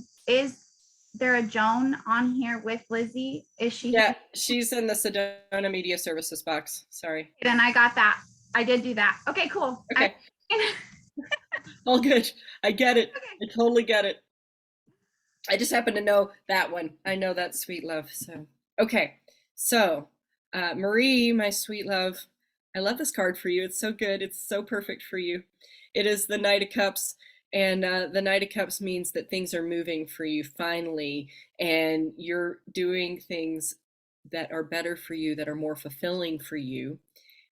there a Joan on here with Lizzie? Is she Yeah, here? she's in the Sedona Media Services box. Sorry. Then I got that. I did do that. Okay, cool. Okay. All good. I get it. I totally get it. I just happen to know that one. I know that sweet love. So, okay. So, Marie, my sweet love, I love this card for you. It's so good. It's so perfect for you. It is the Knight of Cups. And the Knight of Cups means that things are moving for you finally. And you're doing things that are better for you, that are more fulfilling for you.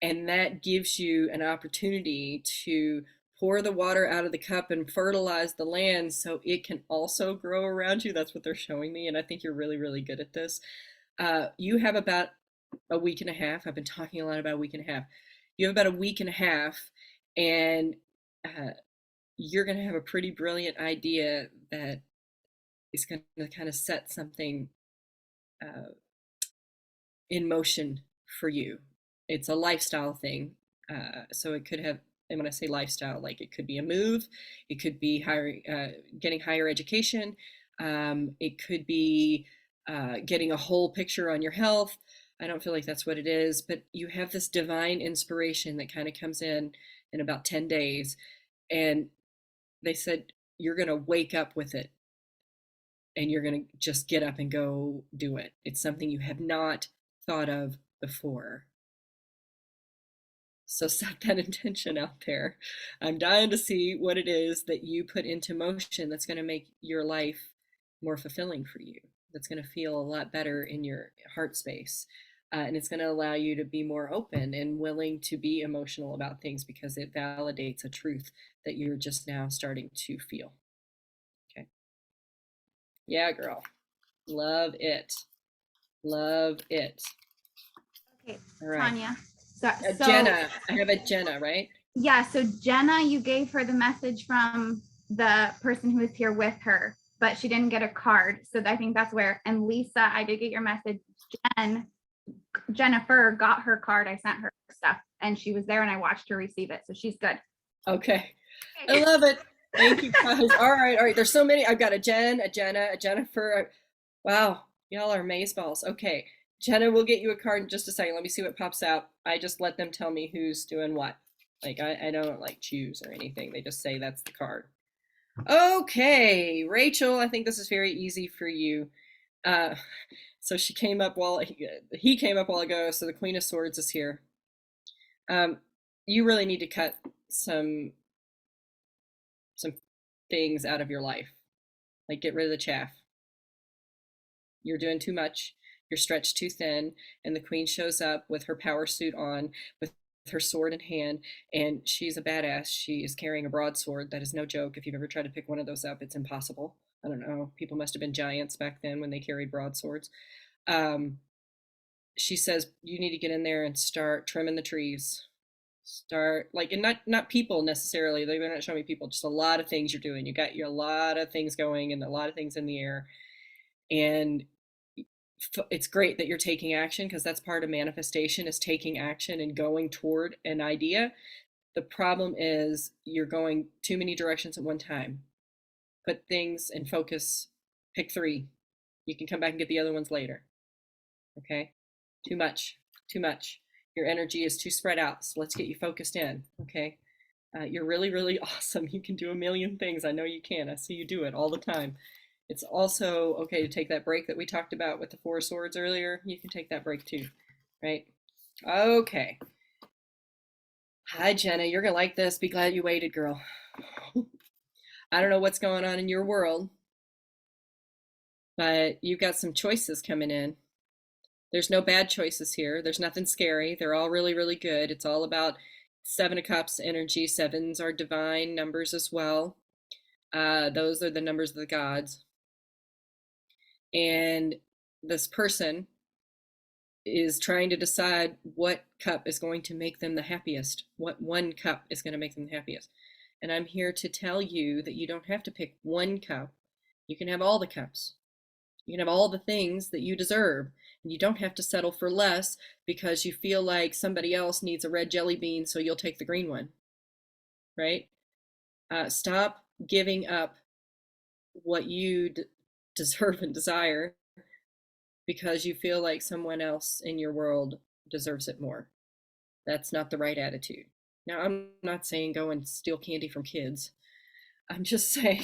And that gives you an opportunity to pour the water out of the cup and fertilize the land so it can also grow around you. That's what they're showing me. And I think you're really, really good at this. You have about a week and a half. I've been talking a lot about a week and a half. You have about a week and a half, and uh, you're going to have a pretty brilliant idea that is going to kind of set something uh, in motion for you. It's a lifestyle thing. So it could have, and when I say lifestyle, like it could be a move, it could be getting higher education, it could be getting a whole picture on your health. I don't feel like that's what it is, but you have this divine inspiration that kind of comes in about 10 days. And they said you're going to wake up with it, and you're going to just get up and go do it. It's something you have not thought of before. So set that intention out there. I'm dying to see what it is that you put into motion that's going to make your life more fulfilling for you, that's going to feel a lot better in your heart space. And it's going to allow you to be more open and willing to be emotional about things, because it validates a truth that you're just now starting to feel. Okay. Yeah, girl. Love it. Love it. Okay, All right. Tonya. So Jenna. I have a Jenna, right? yeah, so Jenna, you gave her the message from the person who was here with her, but she didn't get a card. So I think that's where, and Lisa, I did get your message. Jennifer got her card. I sent her stuff and she was there and I watched her receive it. So she's good. Okay. I love it. Thank you, guys. All right. All right. There's so many. I've got a Jen, a Jenna, a Jennifer. Wow. Y'all are amazeballs. Okay. Jenna, we'll get you a card in just a second. Let me see what pops out. I just let them tell me who's doing what. Like, I don't like choose or anything. They just say that's the card. Okay, Rachel, I think this is very easy for you. Uh, so she came up while he came up while ago. So the Queen of Swords is here. You really need to cut some some things out of your life, like get rid of the chaff. You're doing too much. You're stretched too thin. And the Queen shows up with her power suit on, with her sword in hand, and she's a badass. She is carrying a broadsword. That is no joke. If you've ever tried to pick one of those up, it's impossible. I don't know. People must have been giants back then when they carried broadswords. Um, she says you need to get in there and start trimming the trees. Start like, and not people necessarily. They're not showing me people. Just a lot of things you're doing. You got your a lot of things going and a lot of things in the air, and it's great that you're taking action because that's part of manifestation is taking action and going toward an idea. The problem is you're going too many directions at one time. Put things and focus, pick three. You can come back and get the other ones later. Okay? Too much, too much. Your energy is too spread out. So let's get you focused in. Okay? You're really, really awesome. You can do a million things. I know you can. I see you do it all the time. It's also okay to take that break that we talked about with the Four Swords earlier. You can take that break too, right? Okay. Hi, Jenna. You're going to like this. Be glad you waited, girl. I don't know what's going on in your world, but you've got some choices coming in. There's no bad choices here. There's nothing scary. They're all really, really good. It's all about Seven of Cups energy. Sevens are divine numbers as well. Those are the numbers of the gods. And this person is trying to decide what cup is going to make them the happiest, what one cup is going to make them the happiest. And I'm here to tell you that you don't have to pick one cup. You can have all the cups. You can have all the things that you deserve. And you don't have to settle for less because you feel like somebody else needs a red jelly bean, so you'll take the green one, right? Stop giving up what you deserve and desire because you feel like someone else in your world deserves it more. That's not the right attitude. Now, I'm not saying go and steal candy from kids. I'm just saying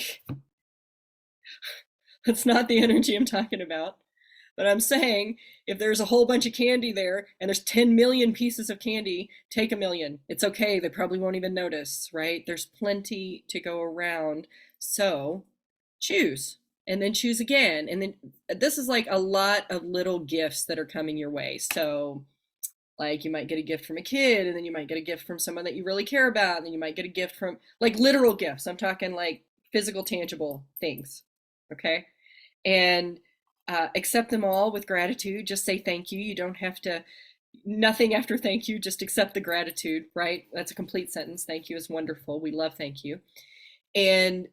that's not the energy I'm talking about. But I'm saying if there's a whole bunch of candy there and there's 10 million pieces of candy, take a million. It's okay. They probably won't even notice, right? There's plenty to go around. So choose and then choose again. And then this is like a lot of little gifts that are coming your way. So like you might get a gift from a kid, and then you might get a gift from someone that you really care about, and then you might get a gift from like literal gifts. I'm talking like physical, tangible things. Okay. And accept them all with gratitude. Just say thank you. You don't have to, nothing after thank you, just accept the gratitude, right? That's a complete sentence. Thank you is wonderful. We love thank you. And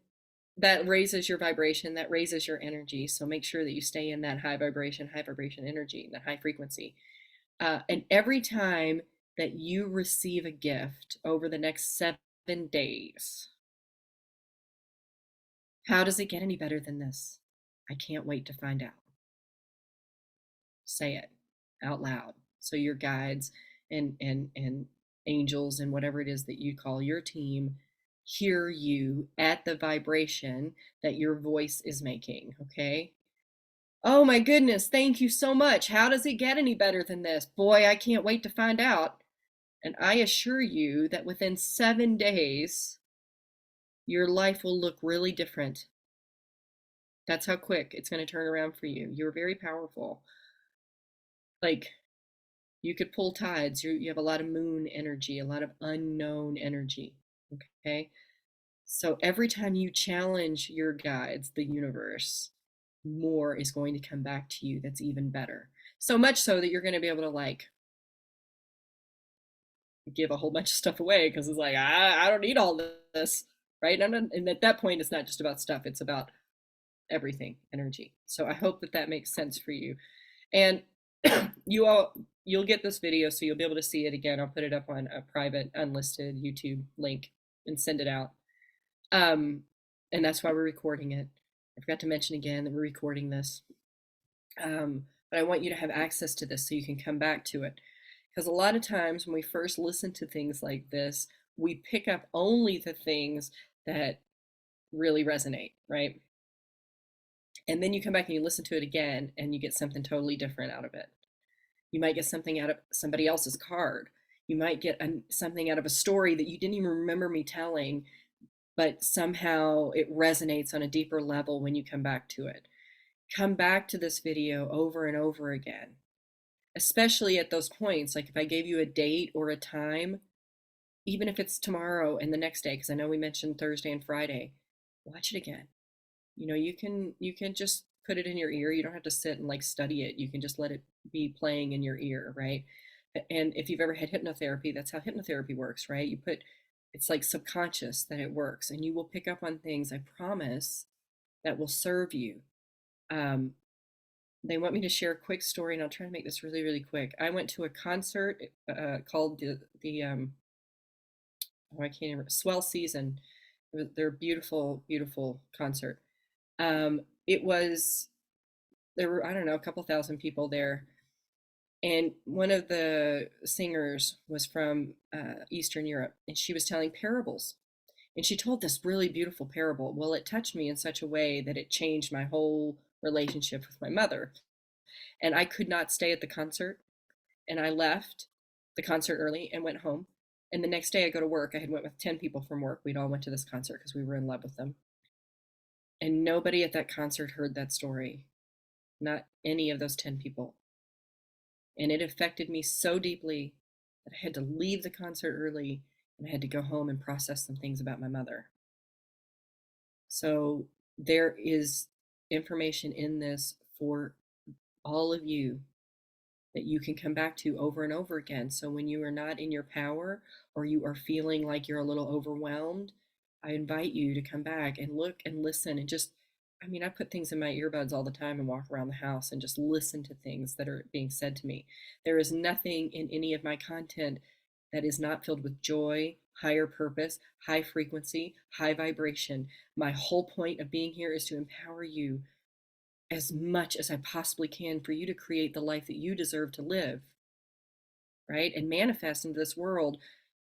that raises your vibration, that raises your energy. So make sure that you stay in that high vibration energy, that high frequency. And every time that you receive a gift over the next 7 days, how does it get any better than this? I can't wait to find out. Say it out loud so your guides and angels and whatever it is that you call your team hear you at the vibration that your voice is making. Okay. Oh my goodness, thank you so much. How does it get any better than this? Boy, I can't wait to find out. And I assure you that within 7 days your life will look really different. That's how quick it's going to turn around for you. You're very powerful. Like, you could pull tides. You have a lot of moon energy, a lot of unknown energy. Okay. So every time you challenge your guides, the universe, more is going to come back to you that's even better. So much so that you're going to be able to like give a whole bunch of stuff away because it's like, I don't need all this. Right. And at that point, it's not just about stuff, it's about everything energy. So I hope that that makes sense for you. And you'll get this video, so you'll be able to see it again. I'll put it up on a private unlisted YouTube link and send it out. And that's why we're recording it. I forgot to mention again that we're recording this. But I want you to have access to this so you can come back to it. Because a lot of times when we first listen to things like this, we pick up only the things that really resonate, right? And then you come back and you listen to it again and you get something totally different out of it. You might get something out of somebody else's card. You might get something out of a story that you didn't even remember me telling, but somehow it resonates on a deeper level when you come back to it. Come back to this video over and over again, especially at those points. Like if I gave you a date or a time, even if it's tomorrow and the next day, because I know we mentioned Thursday and Friday, watch it again. You can just put it in your ear. You don't have to sit and like study it. You can just let it be playing in your ear, right? And if you've ever had hypnotherapy, that's how hypnotherapy works, right? It's like subconscious that it works, and you will pick up on things, I promise, that will serve you. um, they want me to share a quick story, and I'll try to make this really, really quick. I went to a concert called the oh, I can't remember, Swell Season. Their beautiful, beautiful concert. It was There were, I don't know, a couple thousand people there, and one of the singers was from Eastern Europe, and she was telling parables. And she told this really beautiful parable. Well, it touched me in such a way that it changed my whole relationship with my mother. And I could not stay at the concert. And I left the concert early and went home. And the next day I go to work. I had went with 10 people from work. We'd all went to this concert because we were in love with them. And nobody at that concert heard that story. Not any of those 10 people. And it affected me so deeply that I had to leave the concert early and I had to go home and process some things about my mother. So there is information in this for all of you that you can come back to over and over again. So when you are not in your power or you are feeling like you're a little overwhelmed, I invite you to come back and look and listen and just, I mean, I put things in my earbuds all the time and walk around the house and just listen to things that are being said to me. There is nothing in any of my content that is not filled with joy, higher purpose, high frequency, high vibration. My whole point of being here is to empower you as much as I possibly can for you to create the life that you deserve to live, right? And manifest into this world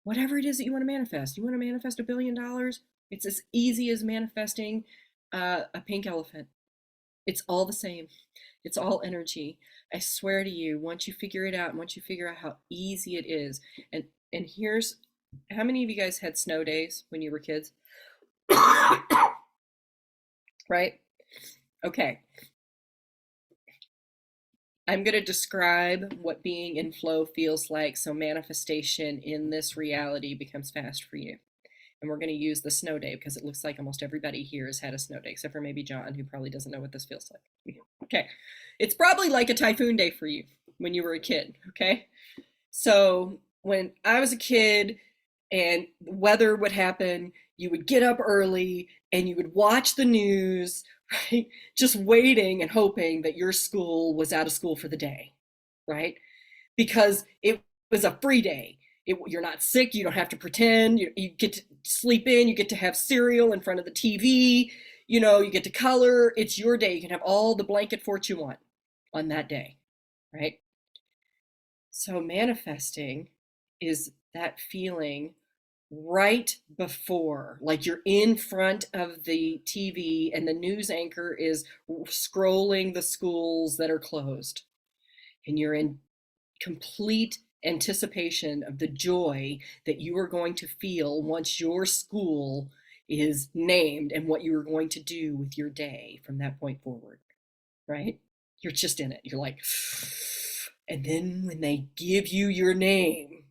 whatever it is that you want to manifest. You want to manifest $1 billion? It's as easy as manifesting a pink elephant. It's all the same. It's all energy. I swear to you, once you figure it out, and once you figure out how easy it is, and here's, how many of you guys had snow days when you were kids? Right? Okay. I'm going to describe what being in flow feels like so manifestation in this reality becomes fast for you. And we're going to use the snow day because it looks like almost everybody here has had a snow day, except for maybe John, who probably doesn't know what this feels like. Okay. It's probably like a typhoon day for you when you were a kid. Okay. So when I was a kid and weather would happen, you would get up early and you would watch the news, right? Just waiting and hoping that your school was out of school for the day, right? Because it was a free day. You're not sick. You don't have to pretend. You get to sleep in. You get to have cereal in front of the TV. You get to color. It's your day. You can have all the blanket forts you want on that day, right? So manifesting is that feeling right before, like you're in front of the TV and the news anchor is scrolling the schools that are closed, and you're in complete anticipation of the joy that you are going to feel once your school is named and what you are going to do with your day from that point forward, right? You're just in it. You're like, and then when they give you your name,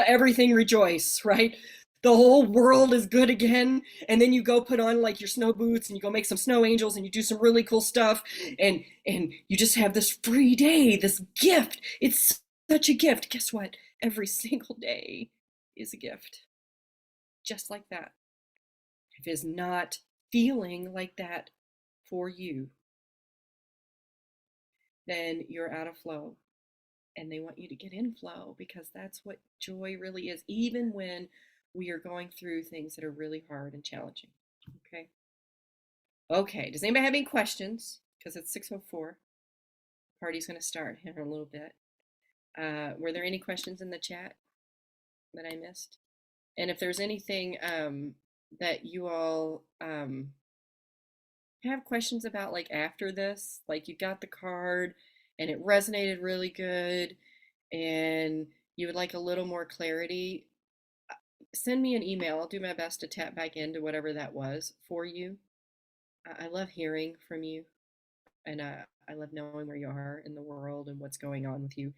everything rejoice, right? The whole world is good again. And then you go put on like your snow boots and you go make some snow angels and you do some really cool stuff, and you just have this free day, this gift. It's such a gift. Guess what? Every single day is a gift. Just like that. If it's not feeling like that for you, then you're out of flow. And they want you to get in flow because that's what joy really is, even when we are going through things that are really hard and challenging. Okay. Okay. Does anybody have any questions? Because it's 6:04. Party's going to start here in a little bit. Were there any questions in the chat that I missed? And if there's anything that you all have questions about, like, after this, like you got the card and it resonated really good and you would like a little more clarity, send me an email. I'll do my best to tap back into whatever that was for you. I love hearing from you, and I love knowing where you are in the world and what's going on with you,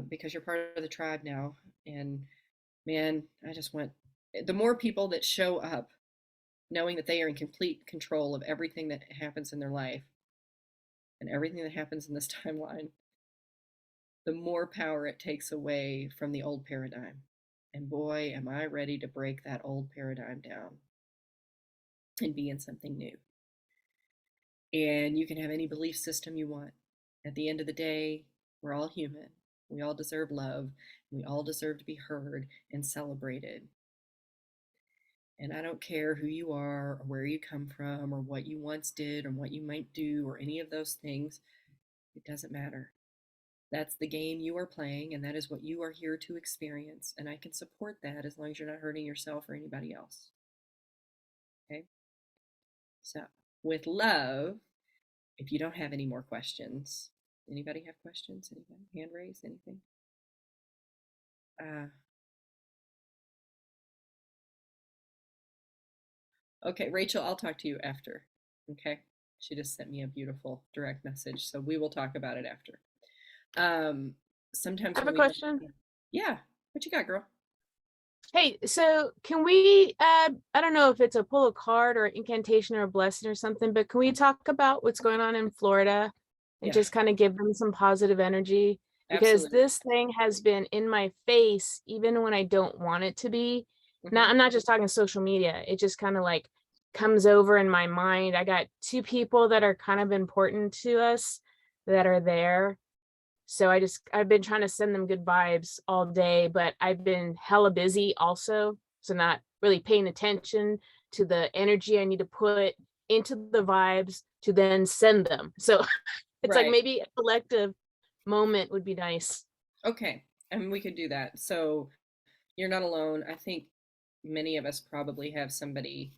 because you're part of the tribe now. And man, I just want the more people that show up knowing that they are in complete control of everything that happens in their life and everything that happens in this timeline, the more power it takes away from the old paradigm. And boy, am I ready to break that old paradigm down and be in something new. And you can have any belief system you want. At the end of the day, we're all human. We all deserve love. We all deserve to be heard and celebrated. And I don't care who you are or where you come from or what you once did or what you might do or any of those things. It doesn't matter. That's the game you are playing, and that is what you are here to experience. And I can support that as long as you're not hurting yourself or anybody else. Okay? So, with love, if you don't have any more questions, anybody have questions? Anybody? Hand raise? Anything? Uh, okay, Rachel, I'll talk to you after. Okay? She just sent me a beautiful direct message, so we will talk about it after. I Sometimes have when a we don't, question. yeah, what you got, girl? Hey, so can we I don't know if it's a pull a card or incantation or a blessing or something, but can we talk about what's going on in Florida and Yeah, just kind of give them some positive energy? Because absolutely. this thing has been in my face even when I don't want it to be. Now, Hmm. I'm not just talking social media. It just kind of like comes over in my mind. I got two people that are kind of important to us that are there. So I've been trying to send them good vibes all day, but I've been hella busy also. So not really paying attention to the energy I need to put into the vibes to then send them. So it's like Right. maybe a collective moment would be nice. Okay. And we could do that. So you're not alone. I think many of us probably have somebody.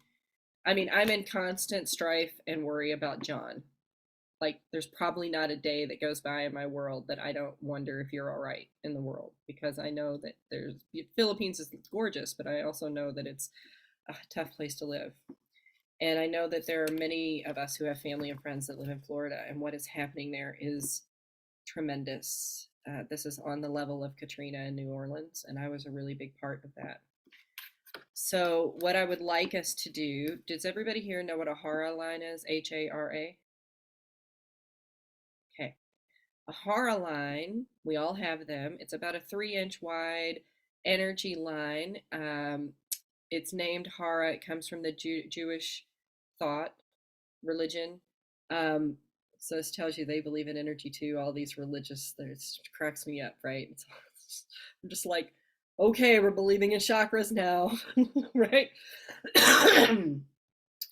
I mean, I'm in constant strife and worry about John. Like, there's probably not a day that goes by in my world that I don't wonder if you're all right in the world, because I know that there's Philippines is gorgeous, but I also know that it's a tough place to live. And I know that there are many of us who have family and friends that live in Florida, and what is happening there is tremendous. This is on the level of Katrina in New Orleans, and I was a really big part of that. So, what I would like us to do, does everybody here know what a Hara line is? Hara? Okay. A Hara line, we all have them. It's about a 3-inch wide energy line. It's named Hara. It comes from the Jewish thought religion. Um, so this tells you they believe in energy too. All these religious, it cracks me up, right? I'm just like, okay, we're believing in chakras now, right?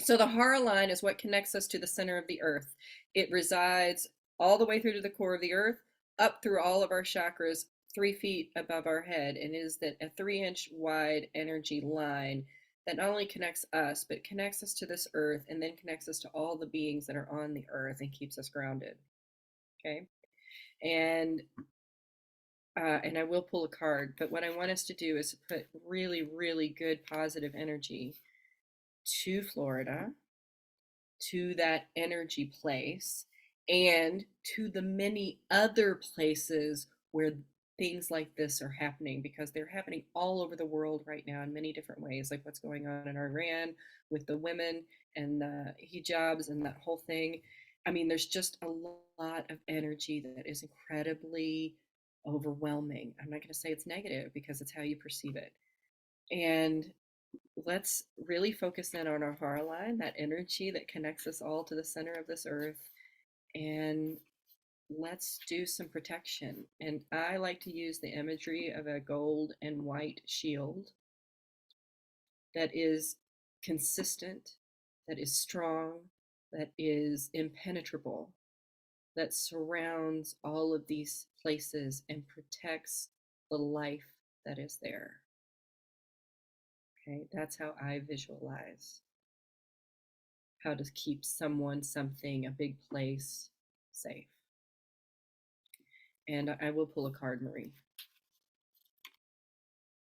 So the Hara line is what connects us to the center of the earth. It resides all the way through to the core of the earth, up through all of our chakras, 3 feet above our head, and it is that a 3-inch wide energy line that not only connects us, but connects us to this earth and then connects us to all the beings that are on the earth and keeps us grounded. Okay. And and I will pull a card, but what I want us to do is put really, really good positive energy to Florida, to that energy place, and to the many other places where things like this are happening, because they're happening all over the world right now in many different ways, like what's going on in Iran with the women and the hijabs and that whole thing. I mean, there's just a lot of energy that is incredibly overwhelming. I'm not going to say it's negative because it's how you perceive it. And let's really focus in on our heart line, that energy that connects us all to the center of this earth, and let's do some protection. And I like to use the imagery of a gold and white shield that is consistent, that is strong, that is impenetrable, that surrounds all of these places and protects the life that is there. Okay, that's how I visualize how to keep someone, something, a big place safe. And I will pull a card, Marie.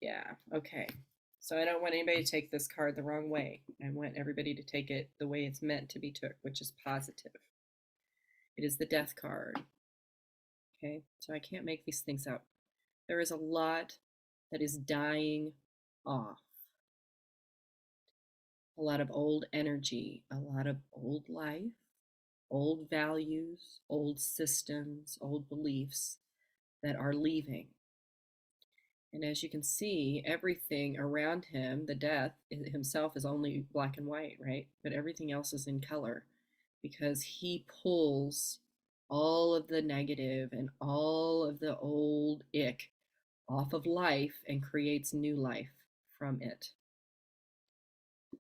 Yeah, okay. So I don't want anybody to take this card the wrong way. I want everybody to take it the way it's meant to be took, which is positive. It is the death card. Okay, so I can't make these things up. There is a lot that is dying off. A lot of old energy, a lot of old life, old values, old systems, old beliefs that are leaving. And as you can see, everything around him, the death himself is only black and white, right? But everything else is in color because he pulls all of the negative and all of the old ick off of life and creates new life from it.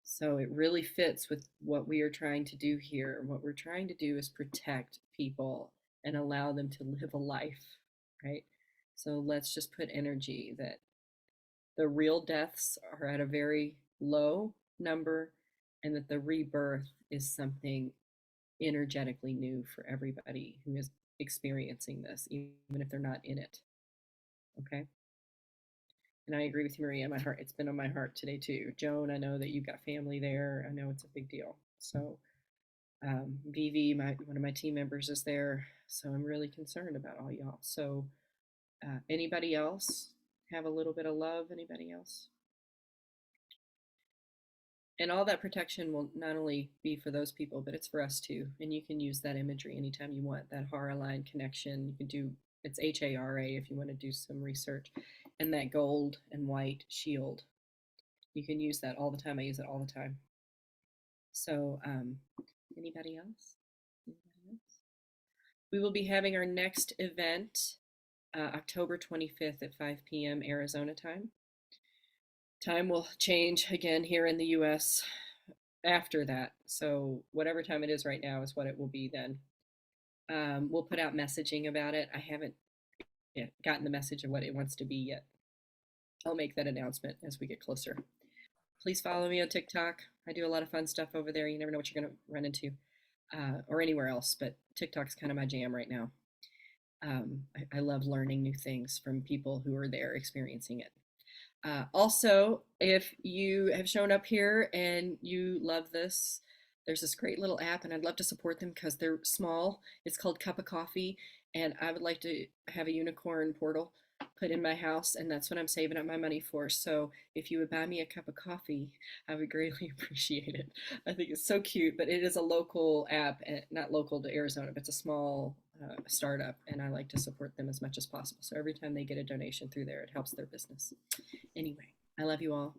So it really fits with what we are trying to do here. What we're trying to do is protect people and allow them to live a life, right? So let's just put energy that the real deaths are at a very low number and that the rebirth is something energetically new for everybody who is experiencing this, even if they're not in it. Okay? And I agree with you, Maria. My heart, it's been on my heart today too. Joan, I know that you've got family there. I know it's a big deal. So Vivi, one of my team members is there. So I'm really concerned about all y'all. So anybody else have a little bit of love? Anybody else? And all that protection will not only be for those people, but it's for us too. And you can use that imagery anytime you want, that Hara line connection. You can do, it's HARA if you want to do some research. And that gold and white shield. You can use that all the time. I use it all the time. So anybody else? Anybody else? We will be having our next event October 25th at 5 p.m. Arizona time. Time will change again here in the US after that. So whatever time it is right now is what it will be then. We'll put out messaging about it. I haven't gotten the message of what it wants to be yet. I'll make that announcement as we get closer. Please follow me on TikTok. I do a lot of fun stuff over there. You never know what you're going to run into or anywhere else, but TikTok's kind of my jam right now. I love learning new things from people who are there experiencing it. Also, if you have shown up here and you love this, there's this great little app, and I'd love to support them because they're small. It's called Cup of Coffee, and I would like to have a unicorn portal put in my house, and that's what I'm saving up my money for. So if you would buy me a cup of coffee, I would greatly appreciate it. I think it's so cute, but it is a local app, not local to Arizona, but it's a small startup, and I like to support them as much as possible. So every time they get a donation through there, it helps their business. Anyway, I love you all.